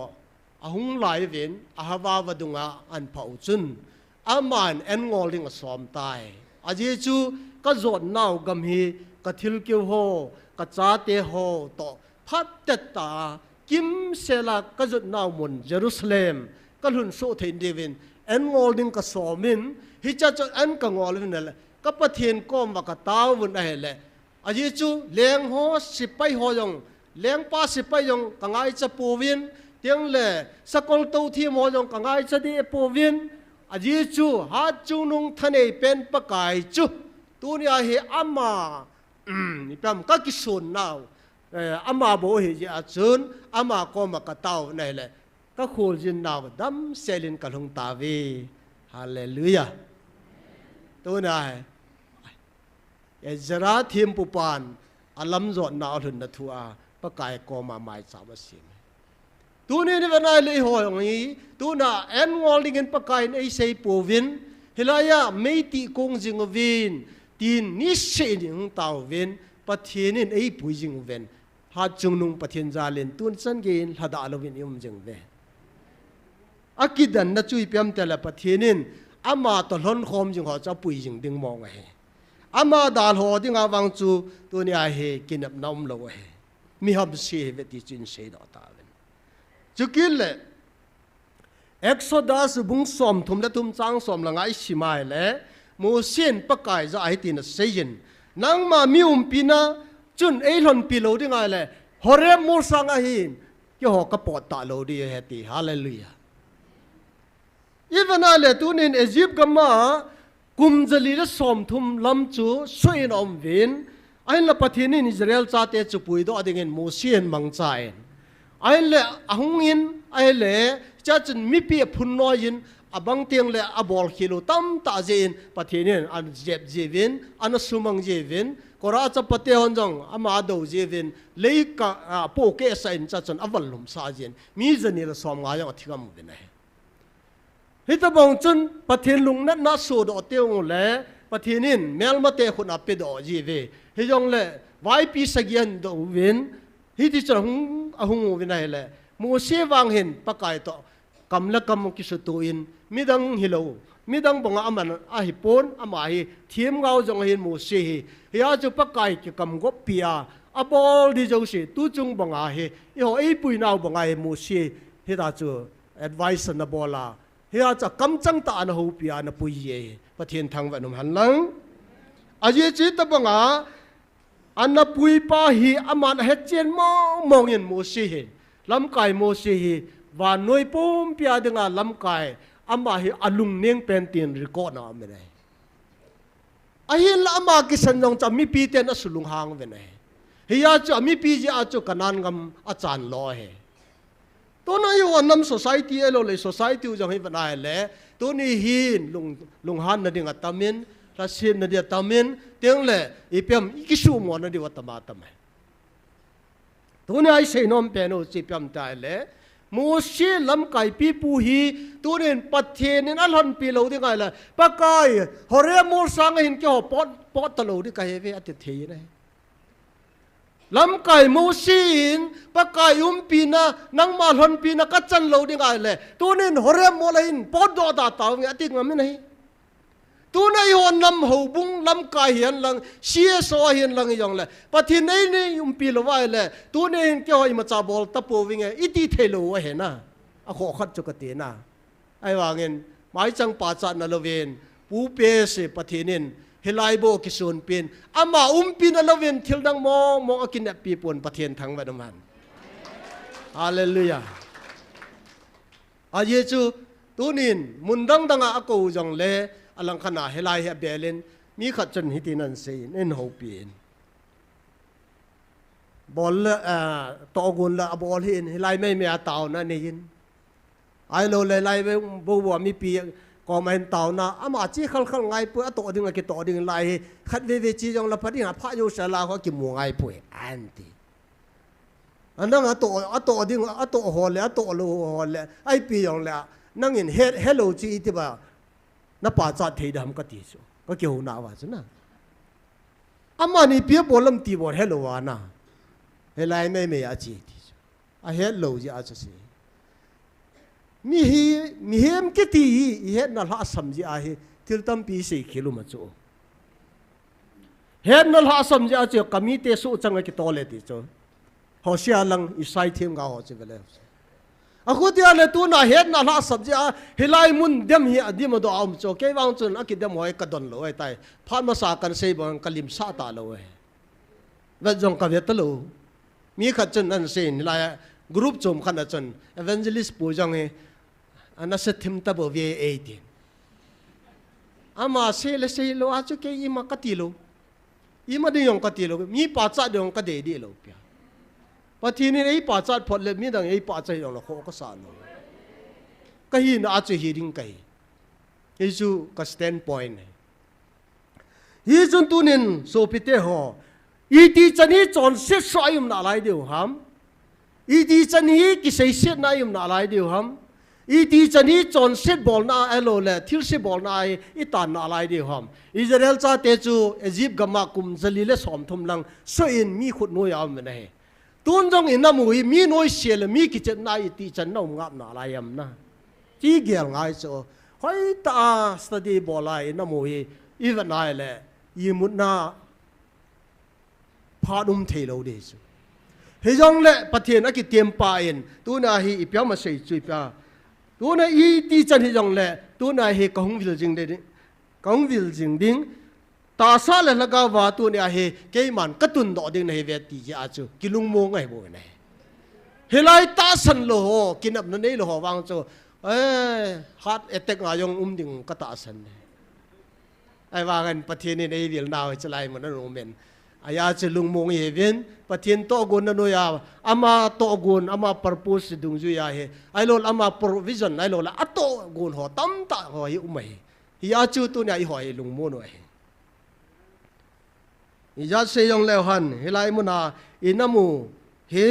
ahung lai ven ahawa wadunga an phau chun aman en ngoling a som tai aji chu ka zot naw gam hi ka thil keu ho ka cha te ho to phat te ta kim sela ka zot naw mun jerusalem ka hun so thein devin en ngoling ka somin hi cha cha an ka ngolin le ka pathian kom wa ka taw bun a hele aji chu leng ho sipai ho yong leng pa sipai yong ka ngai cha povin tiang le sakol to thi mo yong ka ngai cha di povin aji chu ha chu nung thane pen pakai chu tunia he ama ni pam ka kisun naw ama bo he ja chun ama ko ma ka taw nai le ka khol jin naw dam selin ka lung ta ve hallelujah tuna ezra thim pu pan alam zot naw thun na thua pakai ko ma mai cha ba sim tu ni ni vanai le ho ngi tu na en ngoling en pakai ei sei povin hilaya meiti kong jing vin tin ni se ning taw vin pathin in ei pui jing ven ha chung nung pathin jalen tun san gen hada lovin yum jing ve akidan na chui piam tela pathin in ama to lon khom jing ho cha pui jing ding mong he ama dal ho ding awang chu tu ni a he kinap nom lo he mi hab se ve ti chin se da ta ven chu kin le Exodus bung som thum la tum chang som la ngai simai le mo sen pakai za ai tin seyin nang ma mi pina chun ei lon pi lo ding ai le hore mo sang a hin ki ho ka pot ta lo di he ti hallelujah even ale tunin Egypt gama kumjali la som thum lam chu soin om vin ai la pathinin Israel cha te chu pui do adingen mo sen mang chain ai le ahungin ai le cha chun mi pi phun no yin abang tiang le abol khilo tam ta jin pathinin an jeb jevin an sumang jevin kora cha pate hon jong ama do jevin le ka po ke sain cha chun aval lum sa jin mi jani la som nga yang thigam bin ai hita bong chun pathin lung na na so do teung le pathinin mel ma te khun ape do jive he jong le vai pi sagian do win hiti chang ahung win ai le mo se wang hin pakai to kamla kam ki su tu in midang hilo midang bonga aman a hi pon ama hi thiem ngau jong hin mo se hi ya chu pakai ki kam go pia abol di jo se tu chung bonga hi yo ei pui nau bonga hi mo se hi da chu advice na bola hiya cha kam chang ta na ho pia na pui ye pathian thang wa num han lang aje chi ta banga anna pui pa hi aman he chen mong yen mo se hi lam kai mo se hi và nuôi pom pia dengan lam kai ama hi alung neng pentin record na me nei ahin la ama ki sanjong cha mi pi ten asulung hang ve nei hiya cha mi pi ji a chu kanan gam a chan lo he to na yo nam society elo le society jong hi vanai le to ni hin lung han na ding atamin la sin na dia tamin teng le ipiam ikisu mo na di watama tamai to ni ai sei nom pe no chi piam tai le mo se lam kai pi pu hi tunin pathen in alhon pi lo di ngai la pakai hore mo sang hin ke ho pot ta lo di kai ve at the ne lam kai mo sin pakai pi na nang ma lhon pi na ka chan lo di ngai le tunin hore mo la hin pot do da ta ngi ati ngam nei tu nei hon nam ho bung lam kai hian lang sia so hian lang yong le pathin nei nei pi lo wai le tu nei ke hoi ma cha bol ta po winge iti thelo wa he na a kho khat chu ka te na ai wangin mai chang pa cha na loven pu pe se pathinin helai bo ki sun pin ama pin na loven thil dang mo akin pi pon pathin thang wa dam han hallelujah a ye chu tunin mundang danga ako jong le alang khana helai he belin mi khat chan hitinan se nen ho pin bol to gun la bol hin helai mai me taw na ne yin ai lo le lai bo bo mi pi ko men taw na ama chi khal khal ngai pu to ding ki to ding lai khat ve chi jong la phadi ha pha yo sa la ko ki mu ngai pu anti anang to ding to ho le to lo ho le ai pi yong la nang in hello chi ti ba na pa cha thei dam ka ti so ka ke ho na wa chana ama ni pia bolam ti bo hello wa na helai me a chi ti a hello ji a cha si mi hem ke ti he na la sam ji a he til tam pi se khilu ma chu he na la sam ji a che kami te su chang ki to le ti cho ho sia lang isai them ga ho che vele aku dia le tu na het na la sabji a hilai mun dem hi adim do am cho ke wang chun akidem hoi ka don lo ai tai phan ma sa kan sei bang kalim sa ta lo ai va jong ka vet lo mi khat chun an sein la group chom khan chun evangelist pu jong he ana se thim ta bo ve 18 ama se le sei lo a chu ke i ma ka ti lo i ma de yong ka ti lo mi pa cha de yong ka de di lo pya pathini ei pa chat phot le mi dang ei pa chai yong lo kho ka sa lo ka hi na chu hi ring kai isu ka standpoint hi chun tunin so pite ho iti chani chon se soyum na lai deu ham iti chani ki sei set na yum na lai deu ham iti chani chon set bol na elo le thil se bol na I tan na lai deu ham Israel cha te chu Egypt gama kum zali le som thum lang so in mi khut no yam me nei tun jong in namui mi noi sel mi ki chen na iti chan no ngap na la yam na chi gel ngai so hoi ta study bolai na moi even ai le yimut na phadum thelo de su he jong le pathian a ki tiam pa in tu na hi ipya ma sei chui pa tu na i ti chan hi jong le tu na hi kong vil jing de kong vil jing ding ta sa le laga wa tu na hi ke man katun do ding na hi ve ti ja chu kilung mo ngai bo ne he lai ta san lo ho kinap na nei lo ho wang chu heart attack nga yong ding ka ta san ne ai wa gan pathian ni nei vil naw chalai mon na ro men aya che lung mong ye ven pathian to gon na no ya ama to gon ama purpose dung ju ya he ai lol ama provision ai lol ato gon ho tam ta ho hi umai hi ya chu tu nya i hoi lung mo no he i ja se yong le han he lai mo na inamu he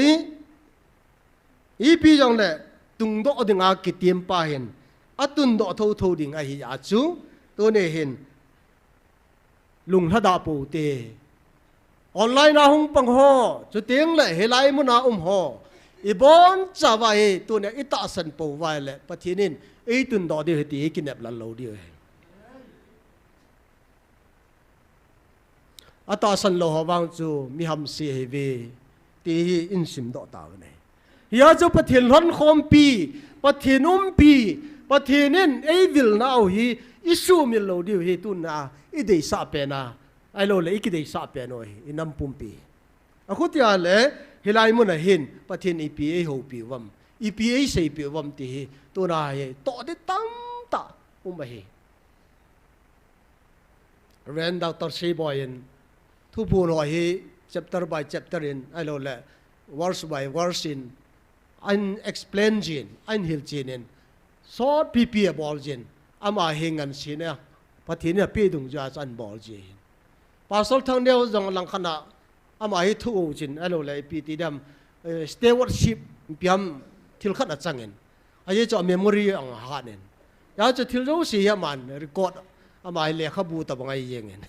i pi yong le tung do ding a ki tiam pa hen atun do tho tho ding a hi ya chu to ne hen lung hada pu te online na hung pang ho chu tiếng le he lai mu na ho i bon cha wa he tu ne ita san po wa le pathinin ei tun do de ti kinep lan lo di ata san lo ho wang chu mi ham si he ve ti in sim do ta ne ya chu pathin lon khom pi pathinum pi pathinin ei vil na hi isu mi lo di he tu na i de sa pe na ai lo le ikidei sa pe noi inam pumpi akhutia le hilai mun a hin pathin ipa ho pi wam ipa sei pi wam ti to na he to de tam ta hi ren doctor sei boy in thu pu no hi chapter by chapter in ai lo le verse by verse in an explain jin an hil jin in short pp bol jin ama hingan sina pathin a pi dung ja chan bol jin pasal thang neo jong lang khana ama hi thu chin alo le pt dam stewardship piam thil khat a changin ai cho memory ang hanen ya cho thil ro si ya man record ama le khabu ta bangai yengen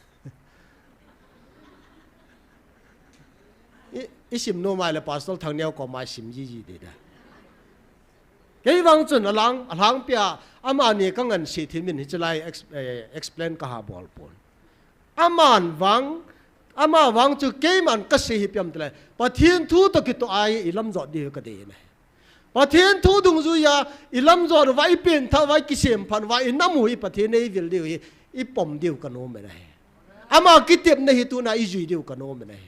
isim no mai le pasal thang neo ko mai sim ji ji de da ke wang chun alang pia ama ni kangan si thin min hi chalai explain ka ha bol pon ama wang chu ke man ka se hi piam tle pathian thu to ki to ai ilam zo di ka de ne pathian thu dung zu ya ilam zo vai pen tha vai ki sem phan vai namu hi pathian nei vil di i pom diu ka no me ne ama ki tep ne hi tu na i jui diu ka no me ne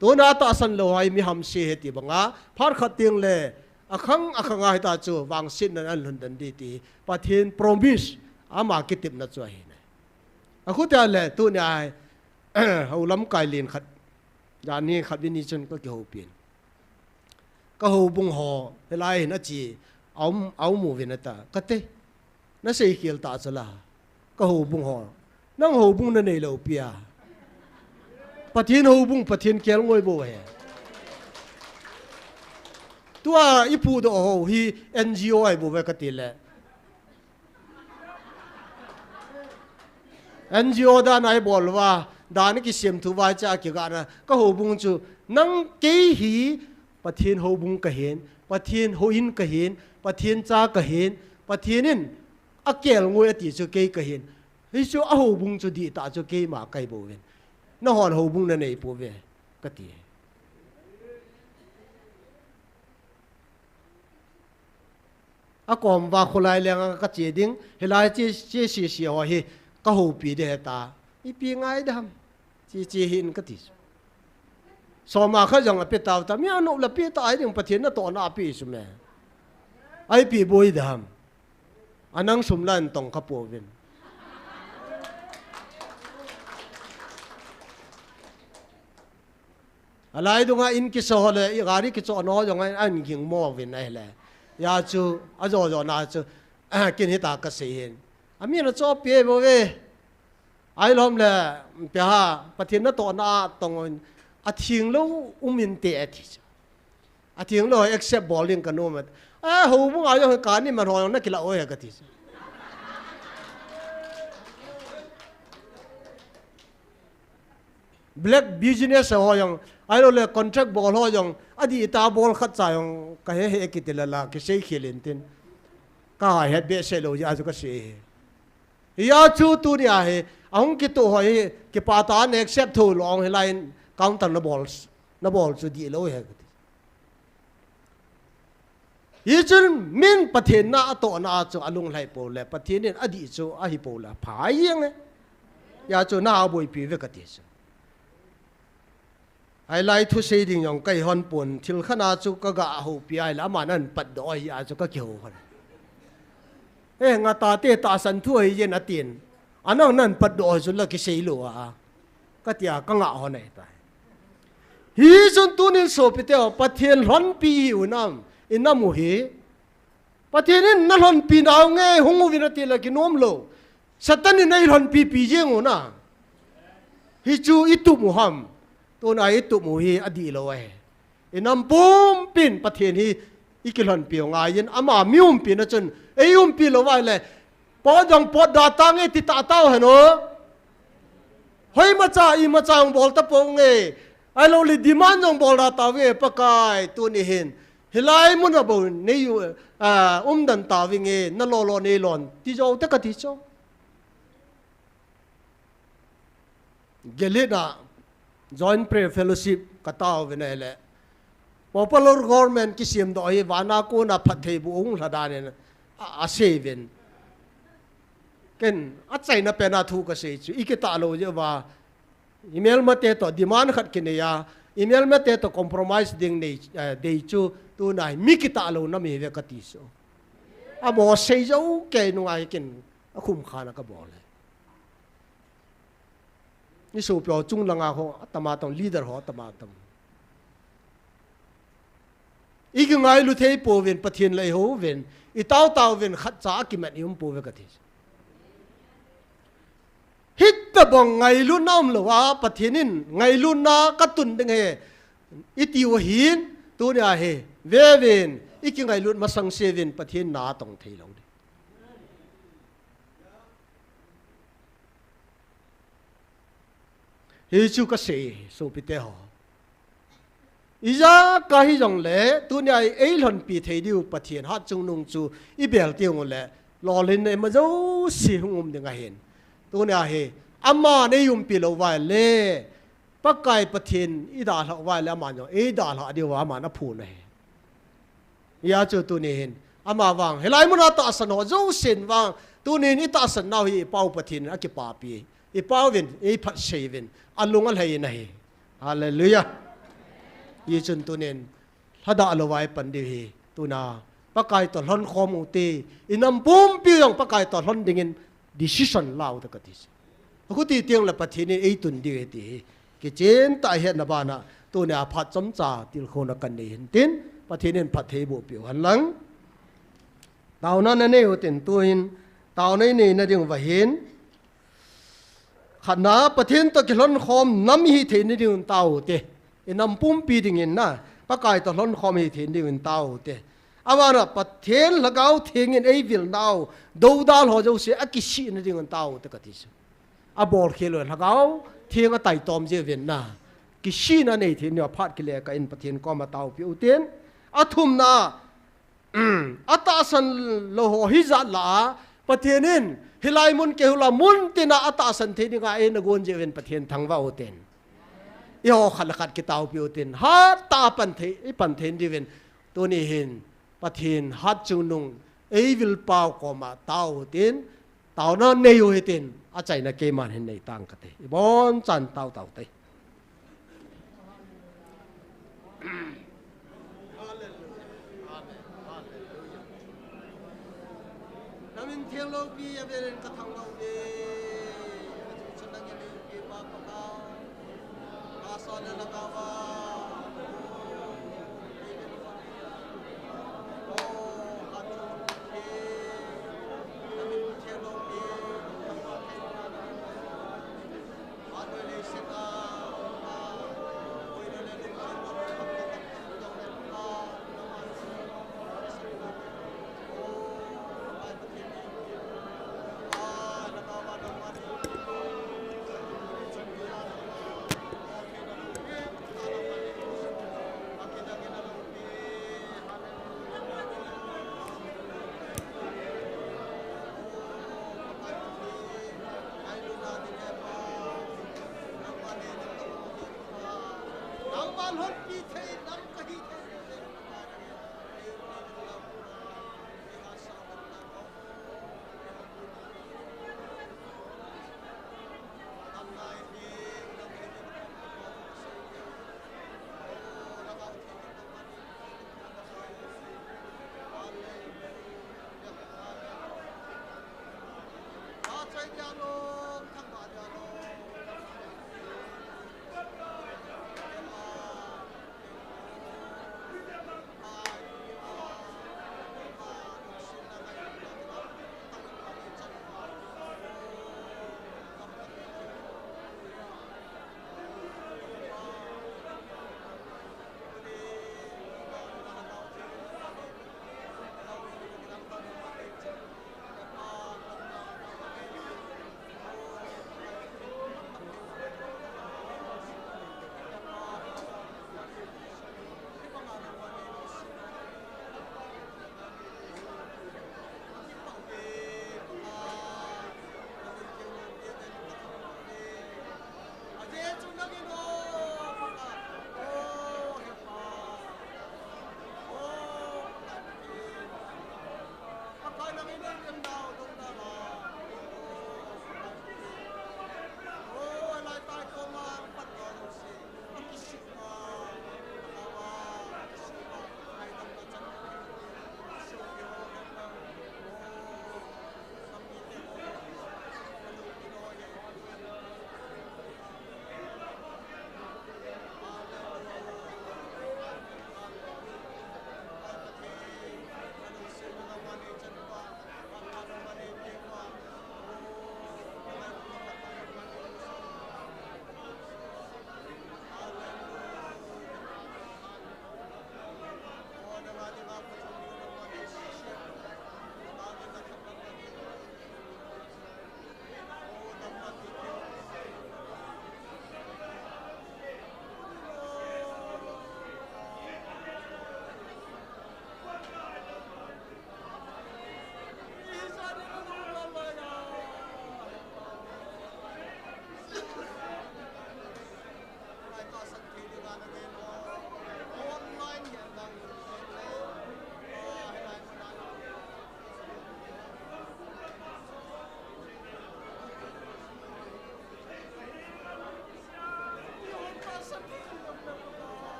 to na ta san lo ai mi ham se he ti banga phar khat ting le akhang ai ta chu wang sin nan an lun dan di ti pathian promise ama ki tep na chu hi akhutia le tu ne ai ho lam kai lin khat ya ni khat bi ni chun ko ki ho pin ka ho bung ho helai na chi au mu ve na ta ka te na sei khil ta chala ka ho bung ho nang ho bung na nei lo pia pathin ho bung pathin kel ngoi bo he tua ipu do ho hi ngo ai bo ve ka ti le NGO da nai bol wa dan ki sem thu wa cha ki ga na ka ho bung chu nang ke hi pathin ho bung ka hen pathin ho in ka hen pathin cha ka hen pathinin akel ngoi ati chu ke ka hen hi chu a ho bung chu di ta chu ke ma kai bo ven na hon ho bung na nei po ve ka ti a kom wa khulai leng ka che ding helai che si ho hi ka ho pi de ta i pi ngai dam chi hin ka ti so ma kha jong a pe taw ta mi anu la pi ta ai ding pathin na to na pi su me ai pi boi dam anang sum lan tong ka po vin alai dunga in ki so le i gari ki cho no jong an ging mo vin ai le ya chu a jo na chu kin hi ta ka se hin ami na cho pe bo ve ai lom le pe ha pathin na to na tong a thing lo umin te thi a thing lo accept bowling ka no mat a ho bu a yo ka ni man ho na kila o he ka thi black business ho yang ai lo le contract ball ho yang adi ta ball khat cha yang ka he ki te la ki sei khilin tin ka he be se lo ya chu ka se ya chu tu ni a he ong ki tu hoi ki pa ta ne accept thu long he line counter na ball chu di lo he yi chun min pathen na to na chu alung lai po le pathen nen adi chu a hi po la pha yeng ne ya chu na boi pi ve ka ti chu ai lai thu se ding yong kai hon pun thil khana chu ka ga ho pi ai la ma nan pat do ai a chu ka kyo ho nga ta te ta san thu ai yen atin anang nan pat do chu la ki sei lo a ka tia ka nga ho nei ta hi chun tu nin so pi te pathen hon pi u nam inamu hi pathen na hon pi naw nge hungu vin ti la ki nom lo satan nei hon pi pi jeng u na hi chu itu muham tu na itu mu hi adi lo ai inam pum pin pathen hi ikilon pi nga yin ama mium pi na chun eum pi lo wai le po dong po da tang e ti ta tao he no hoi ma cha i ma chang bol ta po nge ai lo li demand jong bol da ta we pakai tu ni hin hilai mun abo ne yu dan ta wi nge na lo ne lon ti jo ta ka ti cho gelena joint prayer fellowship ka tao ve ne le popular government ki sim do hi wana ko na phathei bu ung hla da ne a seven ken a chai na pe na thu ka se chu ikita lo je wa email ma te to demand khat ki ne ya email ma te to compromise ding nei dei chu tu nai mi kita lo na mi ve ka ti so a bo se jo ke nu ai ken a khum khana ka bo le ni so pyo chung langa ho tama tong leader ho tama tam ik ngai lu thei po ven pathin lai ho ven I tao ven khat cha ki man yum po ve ka thi hit ta bong ngai lu nam lo wa pathinin ngai lu na ka tun ding he iti wa hin tu nya he ve ven ik ngai lu ma sang se ven pathin na tong thei lo hi chu ka se so pi te ho iza ka hi jong le tu nya ei lon pi thei diu pathian ha chung nung chu I bel ti ngol le lo len ne ma zo si hungum de nga hen tu nya he amma ne yum pi lo wa le pakai pathian I da la wa le ma jo ei da la diu wa ma na phu ne ya chu tu ne hen amma wang helai mun ta san ho zo sin wang tu ne ni ta san na hi pau pathian a ki pa pi I pau ven ei phat sei ven alung al hai na hi hallelujah yi chun tu nen hada alowai pan di hi tu na pakai to lon khom u ti inam pum pi yong pakai to lon dingin decision lau ta katis ku ti tiang la pathini ei tun di ti ki chen ta he na bana tu na phat chom cha til khona kan ni hin tin pathinin phat thei bo pi han lang taw na ne u tin tu hin taw nei ni na ding wa hin khana pathin to ki lon khom nam hi the ni ding taw te inam pum pi ding in na pakai to lon khom hi the ni ding taw te awara pathen lagau thing in ei vil now do dal ho jo se akishi ni ding taw te ka ti a bol khelo lagau thing a tai tom je ven na ki shi na nei the ni phat ki le ka in pathen ko ma taw pi u ten athum na ata san lo ho hi za la pathenin hilai mun ke hula mun tina ata san the ni ga e na gon je ven pathen thang wa ten yo khalakhat ki taw pi utin ha ta pan the I pan then di ven to ni hin pathin hat chu nung ei vil pau ko ma taw tin taw na ne yo hitin a chai na ke man hin nei tang ka te bon chan taw taw te namin thiang lo pi ya ven ka thang lo ve chunang ni ki pa pa ka asal la ka wa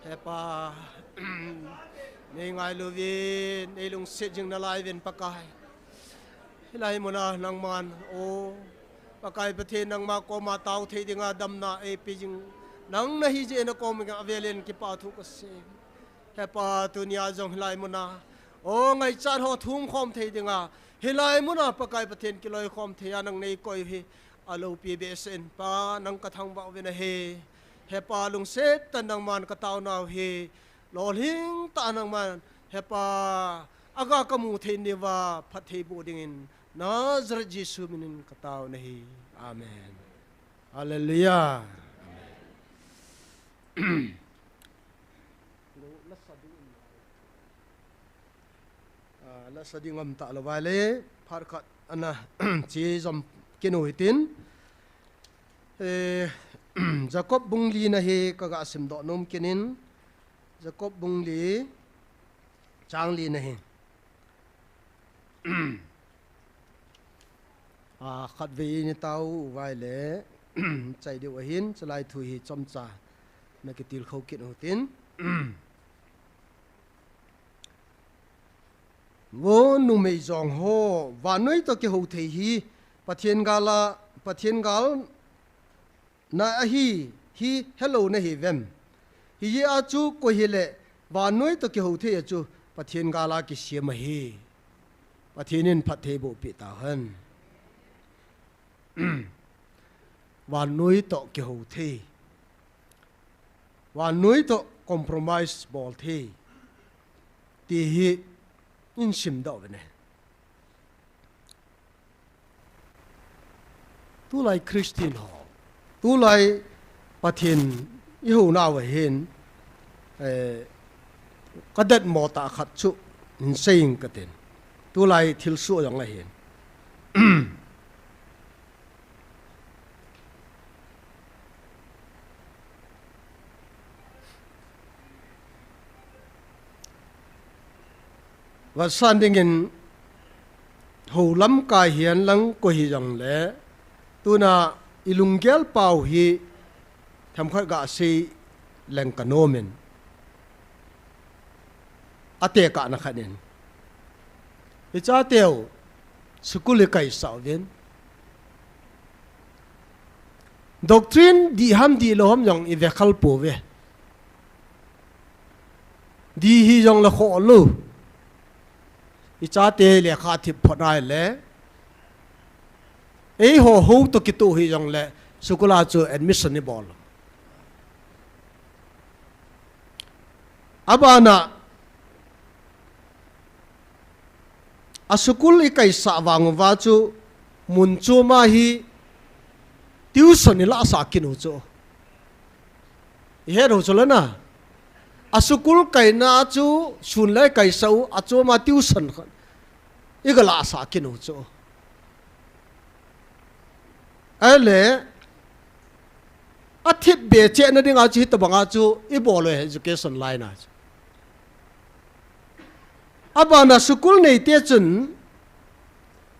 Hepa nei ngai luvi nei lung sit jing na lai vin pakai lai mona nang man o pakai pathe nang ma ko ma tau thei dinga dam na e pi jing nang na hi je na ko mi ga avelen ki pa thu ka se hepa tunia jong lai mona o ngai chan ho thum khom thei dinga hilai mona pakai pathen ki loi khom thei anang nei koi hi alo pi besen pa nang ka thang ba vin he hepa lung set tan nang man ka tau naw he lol hing ta nang man hepa aga kamu the ni wa phathe bu ding in Nazareth Jesu minin ka tau nahi amen hallelujah la sadingam ta la wale pharkat ana chi jom kinu hitin Jacob bungli na he kaga sim do nom kinin Jacob bungli changli na he khat ve ni tau vai le chai de wahin chalai thu hi chomcha na ki til khau kin hotin vô nu mei zong ho và nói to cái hậu thế hi pathian gal na hi hello na hi vem hi a chu ko hi le và nói to cái hậu thế chu pathian gala cái xiêm mà hi pathianin phat thế bộ bị ta hơn và nói to cái hậu thế và nói to compromise bol thế thì hi in sim đâu vậy nè tu lại Christian họ tu lại pathian yêu nào vậy hen cái đất mò ta khát chú in saying cái tên tu lại thiếu số giống lại hen và san đình in hầu lắm cái hiền lăng có hi rằng lẽ tu na ilung gel pau hi tham khơi gạ si leng kanomen ate ka na khanin icha teo sukuli kai sao ven doctrine di ham di lo ham jong i ve khal po ve di hi jong la kho lu icha te le kha thi phonai le ei ho ho to ki tu hi jong le sukula chu admission ni bol abana asukul ikai sa wang wa chu mun chu ma hi tuition ni la sa kinu chu he ro chu na asukul kai na chu sun lai kai sau a chu ma tuition igala sa kinu chu ale athip be che na dinga chi to banga chu I bol education line na abana sukul nei te chun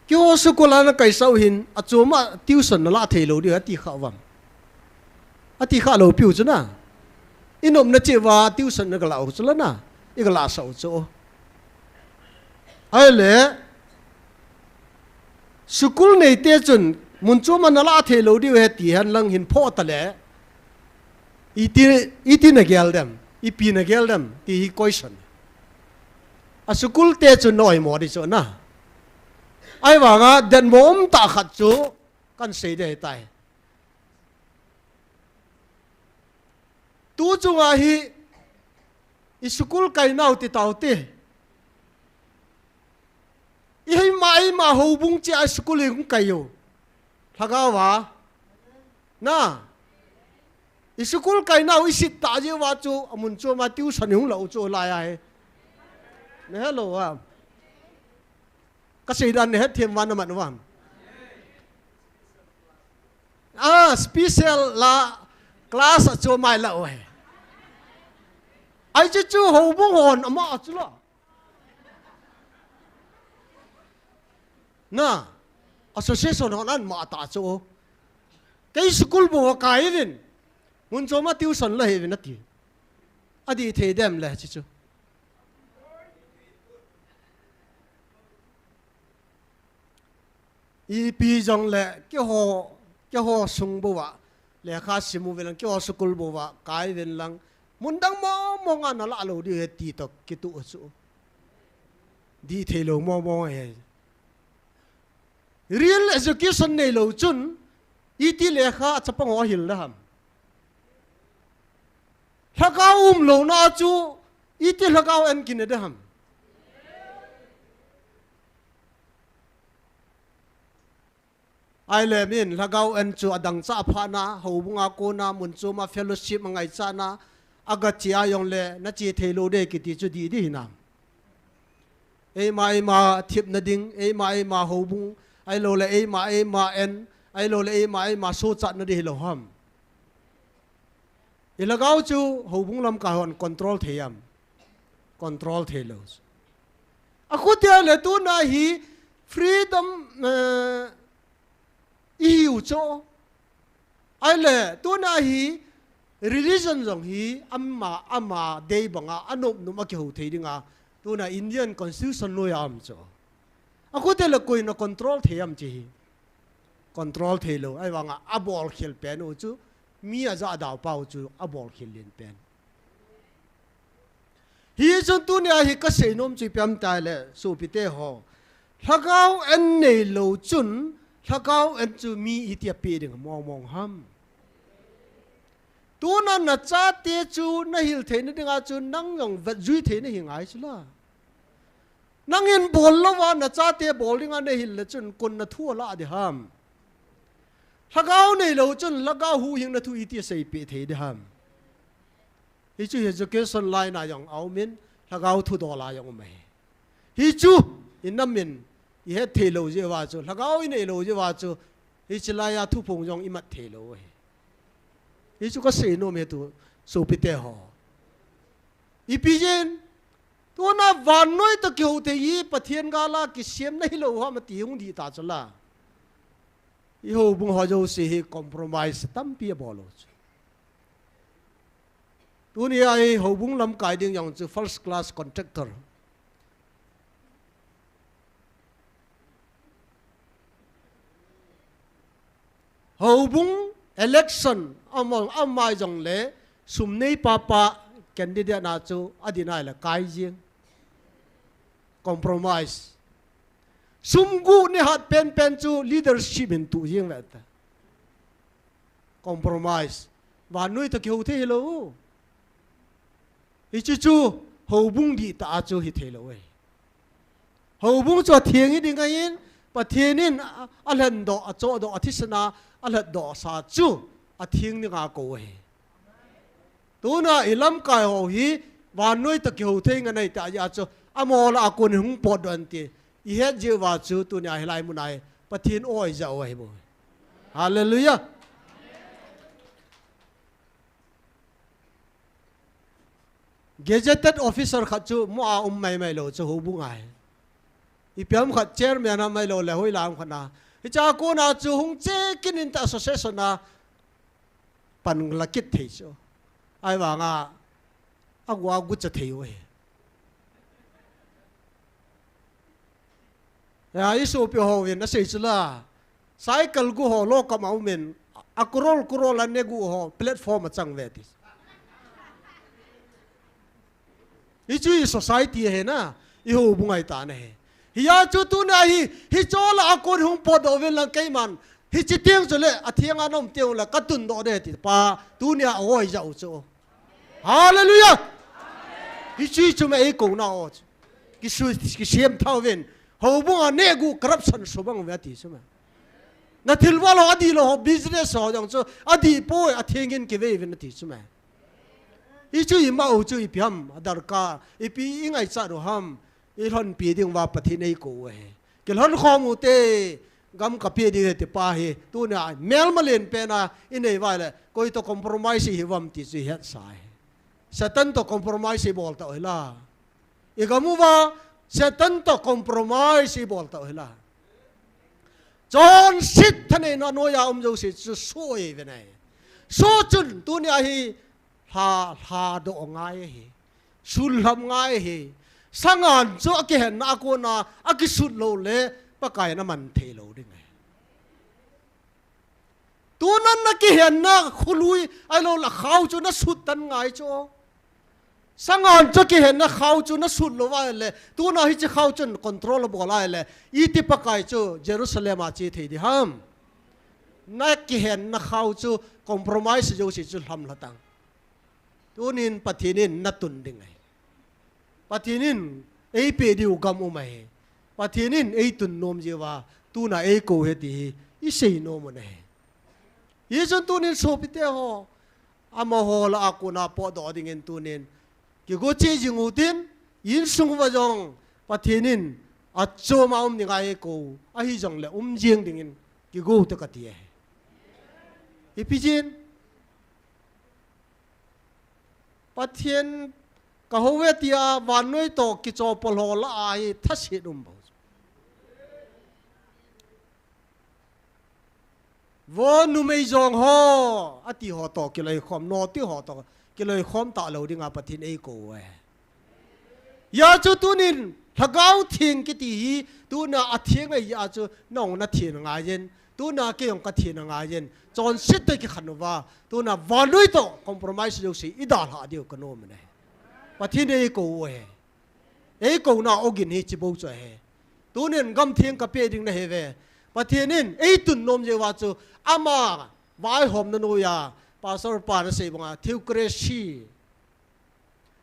kyo sukul ana kai sau hin achuma tuition la theilo di ati khawam ati kha lo piu chuna inom na chewa tuition na gala chula na igala sau chu ale sukul nei te chun mun chuma na la theilo di he ti han lang hin pho ta le iti na gel dem ipi na gel dem ti hi question a sukul te chu noi mo di chu na ai wa nga den mom ta khat chu kan sei de tai tu chu nga hi I sukul kai nau ti tau ti I hei mai ma ho bung chi a sukul hi kai yo thaga wa na I sukul kai nau I sit ta je wa chu amun chu ma tuition hung lo chu lai ai ne hello à cái gì đó này hết thêm văn mà đúng không special là class cho mai là ơi ai chứ chú hậu bung hồn mà chú lo na association họ ăn mà ta chú cái school bộ cái gì muốn cho mà tuition là gì vậy nè đi thấy dem là chứ I pi jong le ke ho sung bo wa le kha simu velang ke ho sukul bo wa kai ven lang mundang mo nga na la lo di ti to ki tu su di thelo mo he real education nei lo chun iti le kha chapang ho hil la ham laka lo na chu iti laka en kin de ham ai le min lagau en chu adang cha phana hobunga ko na mun chu ma fellowship mangai cha na aga chia yong le na chi thelo de ki ti chu di di na e ma thip na ding e ma hobung ai lo le e ma en ai lo le e ma so cha na di lo ham e lagau chu hobung lam ka hon control theyam control thelos a khotia le tu na hi freedom yêu cho ai le tu na hi religion jong hi amma dei banga anop numa ki ho thei dinga tu na Indian constitution lo yam cho aku te la koi na control the am chi control the lo ai wanga abol khel pen u chu mi a za daw pau chu abol khel len pen hi chon tu ne hi ka sei nom chi pam tai le su pi te ho thakau en nei lo chun thakau en chu mi itia pe ding mong mong ham tu na cha te chu na hil the na dinga chu nang yong vat zui the na hi ngai chu la nang in bol lo wa na cha te bowling an hil la chun kun na thu la de ham thakau nei lo chun lagau hu hing na thu itia sei pe the de ham hi chu education line na yong au min lagau thu do la yong mai hi chu in nam min i he the lo je wa chu lagau in lo je wa chu hi chila ya thu phung yong i mat the lo hi chu ka sei no me tu so pi te ho i pi jen tu na van noi ta kyo te yi pathian ga la ki sem nei lo ha ma ti hung di ta chala i ho bung ho jo se hi compromise tam pi bo lo tu ni ai ho bung lam kai ding yang chu first class contractor ho bung election among amai jong le sum nei papa candidate na chu adina la kai jing compromise sum gu ni hat pen pen chu leadership in tu jing la ta compromise wa noi ta keu the lo i chu chu ho bung di ta chu hi the lo ho bung cho thieng i ding in pathianin alan do a cho do athisana alat do sa chu a thieng ni nga ko tu na ilam kai ho hi van noi ta keu the nga nei ta ya chu amol a kun hung pod don ti i het je wa chu tu nya hilai mu nai pathin oi za oi bo hallelujah gazetted officer khat chu mo a mai lo chu hu bu ngai i piam khat chairman a mai lo le hoi lam khana hi cha ko na chu hung che kin in ta association na pan la kit thei chu ai wa nga agwa gu cha thei we ya isu pi ho wen na sei chula cycle gu ho lo ka mau men akurol an ne gu ho platform a chang ve ti i chu society he na i ho bungai ta ne he ya chu tu na hi chola akon hung pod ovel la kai man hi chi tiang chule a thiang anom tiang la katun do de ti pa tu nia oi ja u chu hallelujah hi chi chu me ko na o ki su ki siam thau ven ho bunga ne gu corruption so bang ve ti su ma na thilwa lo adi lo business ho jang chu adi po a thiangin ki ve ven ti su ma i chu i ma u chu i piam adar ka i pi ingai cha ro ham i hon pi ding wa pathi nei ko ke hon khom u te gam ka pi di te pa he tu na mel malen pe na i nei wa le koi to compromise hi wam ti chi het sai satan to compromise bol ta oila i gamu wa satan to compromise bol ta oila John sit thane na no ya jo se chu so e ve nei so chun tu ni hi ha do ngai he sul lam ngai he sangan cho ke hen na ko na akisut lo le pakai na man the lo ding tu nan na ki hen na khului ai lo la khau chu na sut tan ngai cho sangan cho ki hen na khau chu na sut lo wa le tu na hi chi khau chun control bo la le i ti pakai chu Jerusalem a chi the di ham na ki hen na khau chu compromise jo si chu ham la tang tunin pathinin natun ding ai pathinin ei pe diu gam u mai pathinin ei tun nom jewa tu na ei ko he ti i sei no mo ne ye jon tunin so pite ho amo ho la akuna po do ding en tunin ki go che jing u tin yin sung wa jong pathinin a cho ma ni ga e ko a hi jong le jing ding en ki go te ka ti e pijin pathian ka howe tia van noi to ki cho pol ho la ai thasi dum bo wo nu mei jong ho ati ho to ki lai khom no ti ho to ki lai khom ta lo ding a pathin ei ko ya chu tunin thagau thing ki ti hi tu na athiang ai ya chu nong na thin nga yen tu na ke yong ka thin nga yen chon sit te ki khanwa tu na valui to compromise jo si idal ha dio kano mane pathin ei ko we ei ko na ogin hi chibo cho he tu nen gam thiang ka pe ding na he ve pathinin ei tun nom je wa chu ama vai hom na no ya pastor pa na se banga theocracy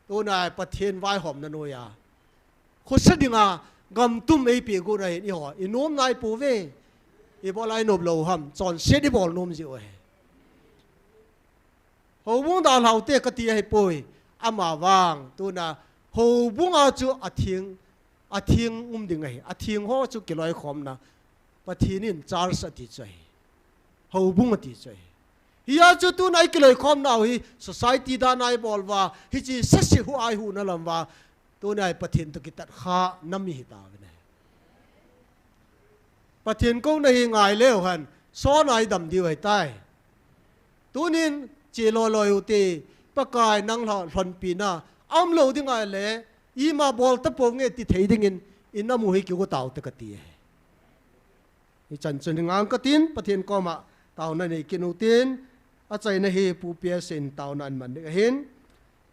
tu na pathin vai hom na no ya khu sadinga gam tum ei pe go na he ni ho inom nai pu ve i bolai nop lo ham chon se di bol nom ji o he ho bung da lau te ka ti he poi ama wang tu na ho bung a chu athiang ding ai athiang ho chu kiloi khom na pathinin charge ati chai ho bung ati chai hiya chu tu nai kiloi khom na hi society da nai bol wa hi chi sasi hu ai hu na lam wa tu nai pathin to kitat kha nami hi ta ne pathin ko na hi ngai leo han so nai dam diu hai tai tu nin chi lo lo yu ti pakai nang la hon pi na am lo ding ai le i ma bol ta po nge ti thei ding in na mu hi ki ko taw ta ka ti hi chan chen ngang ka tin pathin ko ma taw na nei kinu tin a chai na hi pu pia sen taw nan man de hin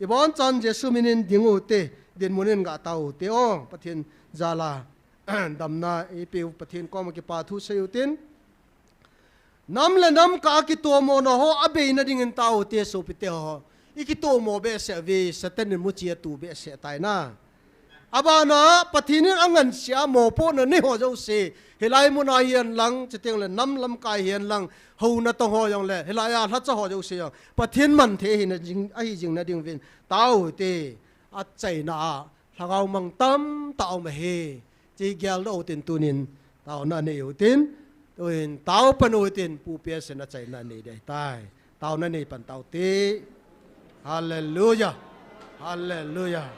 i bon chan jesu minin dingu te din munin ga taw te ong pathin zala damna e pe pathin ko ma ki pa thu se utin nam la nam ka ki to mo no ho abe na ding in taw te so pi te ho iki to mo be se ve satan mu chi tu be se tai na abana pathinin angan sia mo po na ni ho jo se helai mu na hian lang cheteng le nam lam kai hian lang ho na to ho yong le helaya hla cha ho jo se yo pathin man the hin jing ai jing na ding vin taw te a chai na thagau mang tam taw ma he chi gyal do tin tunin taw na ne yu tin tuin taw panu tin pu pe se na chai na ne dai tai taw na ne pan taw te hallelujah hallelujah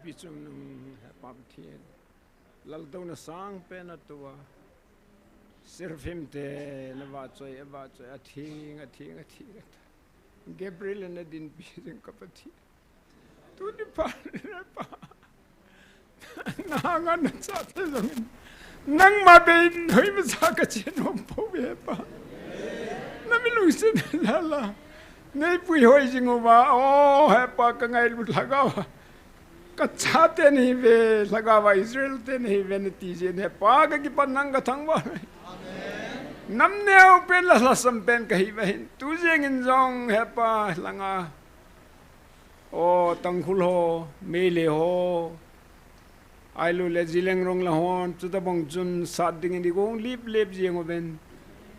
pichung nung hepap thien lal to na sang pe na tua sirfim te na va choi a thing Gabriel na din pichung kapati tu di pa pa nangan na sa te nang mabin hoi ma sa ka chen hom po be pa na mi lu sin la nei pui hoi jing ba o hepa ka ngai lu lagawa ka cha te ni ve lagawa Israel te ni ve ni ti je ne pa ka ki panang ka thang ba nam neo pen la sam pen ka hi ve tu jeng in jong hepa langa o tang khul ho me le ho ai lu le jileng rong la hon tu da bong jun sa ding ni gong lip jeng o ben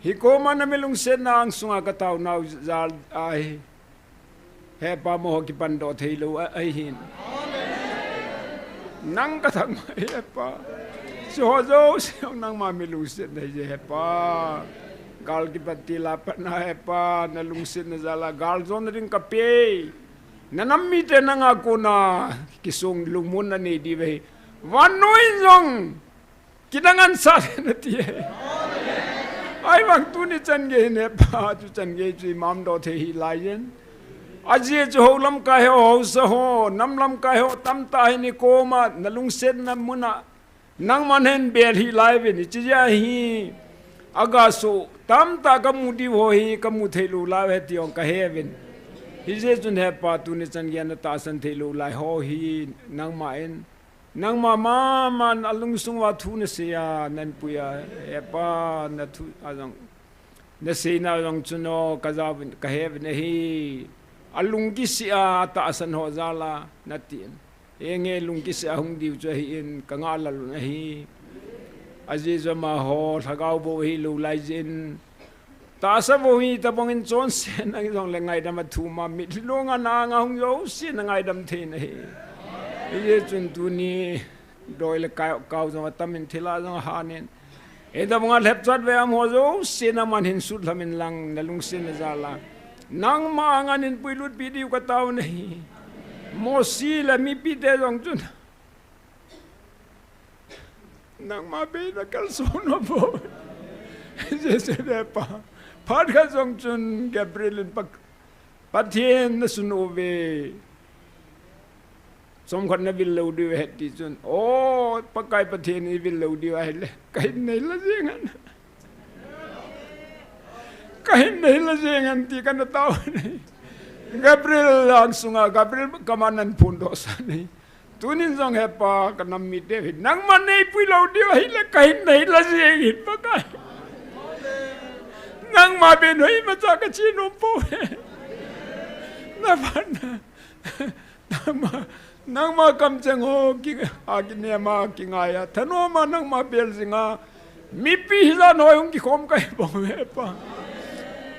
hi ko man na melung sen nang sunga ka tau nau zal ai he pa mo ki pan do thei lo ai hin nang ka thang he pa so so nang ma melung sen dai je he pa gal ki pati la pa na he pa na lung sen na zala gal zon ring ka pe na nam mi te na nga ko na ki sung lumun na ni di ve wan noi zong kidangan sa na ti ai wang tu ni chan ge ne pa tu chan ge chi mam do the hi lai yen aje chu ho lam ka ho sa ho nam lam ka ho tam ta hi ni ko ma nalung sen na muna nang man hen bel hi lai ve ni chi ya hi aga so tam ta ka mu di ho hi ka mu the lu la ve ti ong ka he ven hi je chun he pa tu ni chan ge na ta san the lu lai ho hi nang ma en nang ma man alung sung wa thu na se ya nan pu ya e pa na thu azang na se na long chuno ka za ka he ne hi alung ki si a ta san ho za la na tin e nge lung ki si a hung diu cho hi in ka nga la lu na hi aji zo ma ho thagau bo hi lu lai jin ta sa bo hi ta bong in chon se na jong le ngai da ma thu ma mi lo nga na nga hung yo si na ngai dam the na hi ye chun tu ni doile kau zo tamin thila zo hanin e da bunga lep chat ve am ho zo sina man hin sut lamin lang nalung sin zala nang ma nganin puilut video ka taw nei mo si la mi pi de jong chun nang ma be da kal so no bo je se de pa pad ka jong chun Gabriel pak patien na suno ve som khan na vil lo di het ti chun o pakai pathen ni vil lo di ai le kai nei la jengan kai nei la jengan ti kan taw nei Gabriel lang sunga Gabriel kamanan pundo sa nei tunin jong he pa kanam mi de nang man nei pui lo di ai le kai nei la jengin pakai nang ma be noi ma cha ka chi no po na pan nang ma kam chang ho ki agine ma ki ngaya thano ma nang ma bel singa mi pi za noi ung ki khom kai bong he pa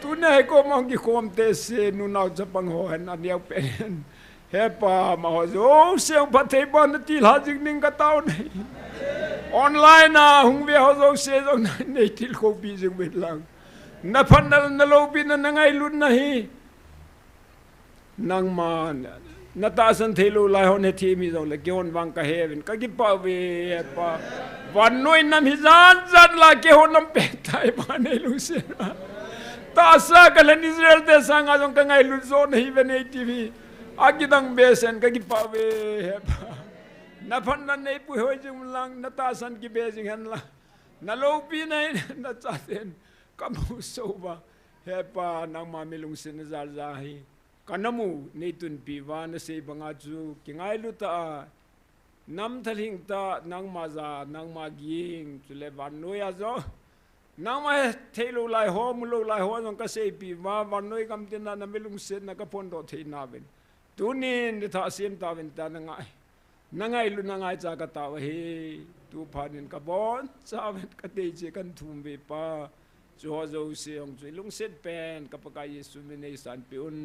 tu ne ko mong ki khom te se nu nau chapang ho han aniau pen he pa ma ho zo seong pa te ban ti la jing ning ka taw nei online na hung ve ho zo se zo nei til ko bi jing wet lang na phandal na lo bi na ngai lun na hi nang ma na ta san thelu lai hon he thi mi jong le keon wang ka heaven ka ki pa ve pa wan noi nam hi zan la ke hon nam pe tai ba nei lu se ta sa ka len Israel te sang a jong ka ngai lu zo nei ve nei tv agi dang be sen ka ki pa ve pa na phan na nei pu hoi jing lang na ta san ki be jing han la na lo pi nei na cha ten ka mu so ba he pa nang ma mi lung sin za za hi kanamu nei tun pi wa na se banga chu kingai lu ta nam thaling ta nang ma za nang ma ging chu le van noi a zo nang ma thelu lai ho mu lo lai ho jong ka se pi wa van noi kam tin na melung se na ka pon do thei na ben tunin ni tha sim ta ben ta na ngai lu na ngai cha ka ta wa he tu phanin ka bon cha ben ka te che kan thum ve pa cho zo se ong chu lung set pen ka pa ka Yesu mi nei san pi un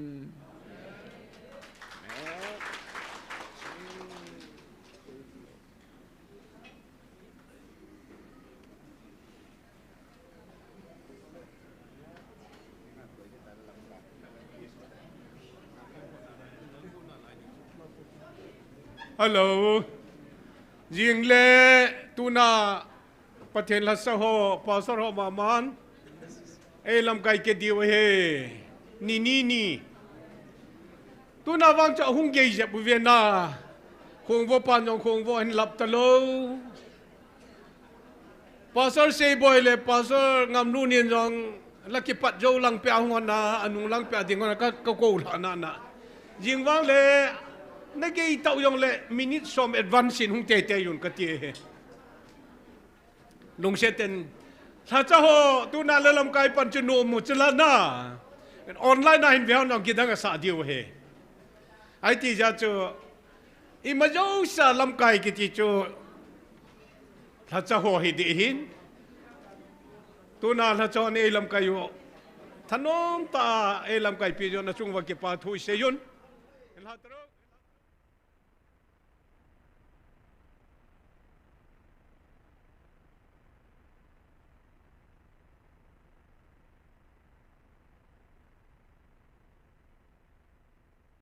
Hello. Jing le tuna pathen la sa ho pasar ho maman. Lam kai ke diu he. Ni. Tuna wang cha hung ge je bu na. Khong vo pan yong khong vo hin lap ta lo. Pasar sei boy le pasar ngam nu nien jong laki pat jo lang pe hong na anung lang pe ding na ka ko la na. Jing wang le na ge tau yong le minute som advance in hung te yun ka ti he. Long seten sa cha ho tu na le lam kai pan chu no mu chla na. Online na hin veon nong kidang sa diu he. Ai ti ja chu I ma jo sa lam kai ki ti chu la cha ho hi di hin. Tu na la cha ne lam kai yo. Thanom ta lam kai pi jo na chung wa ki pa thui se yun. La tro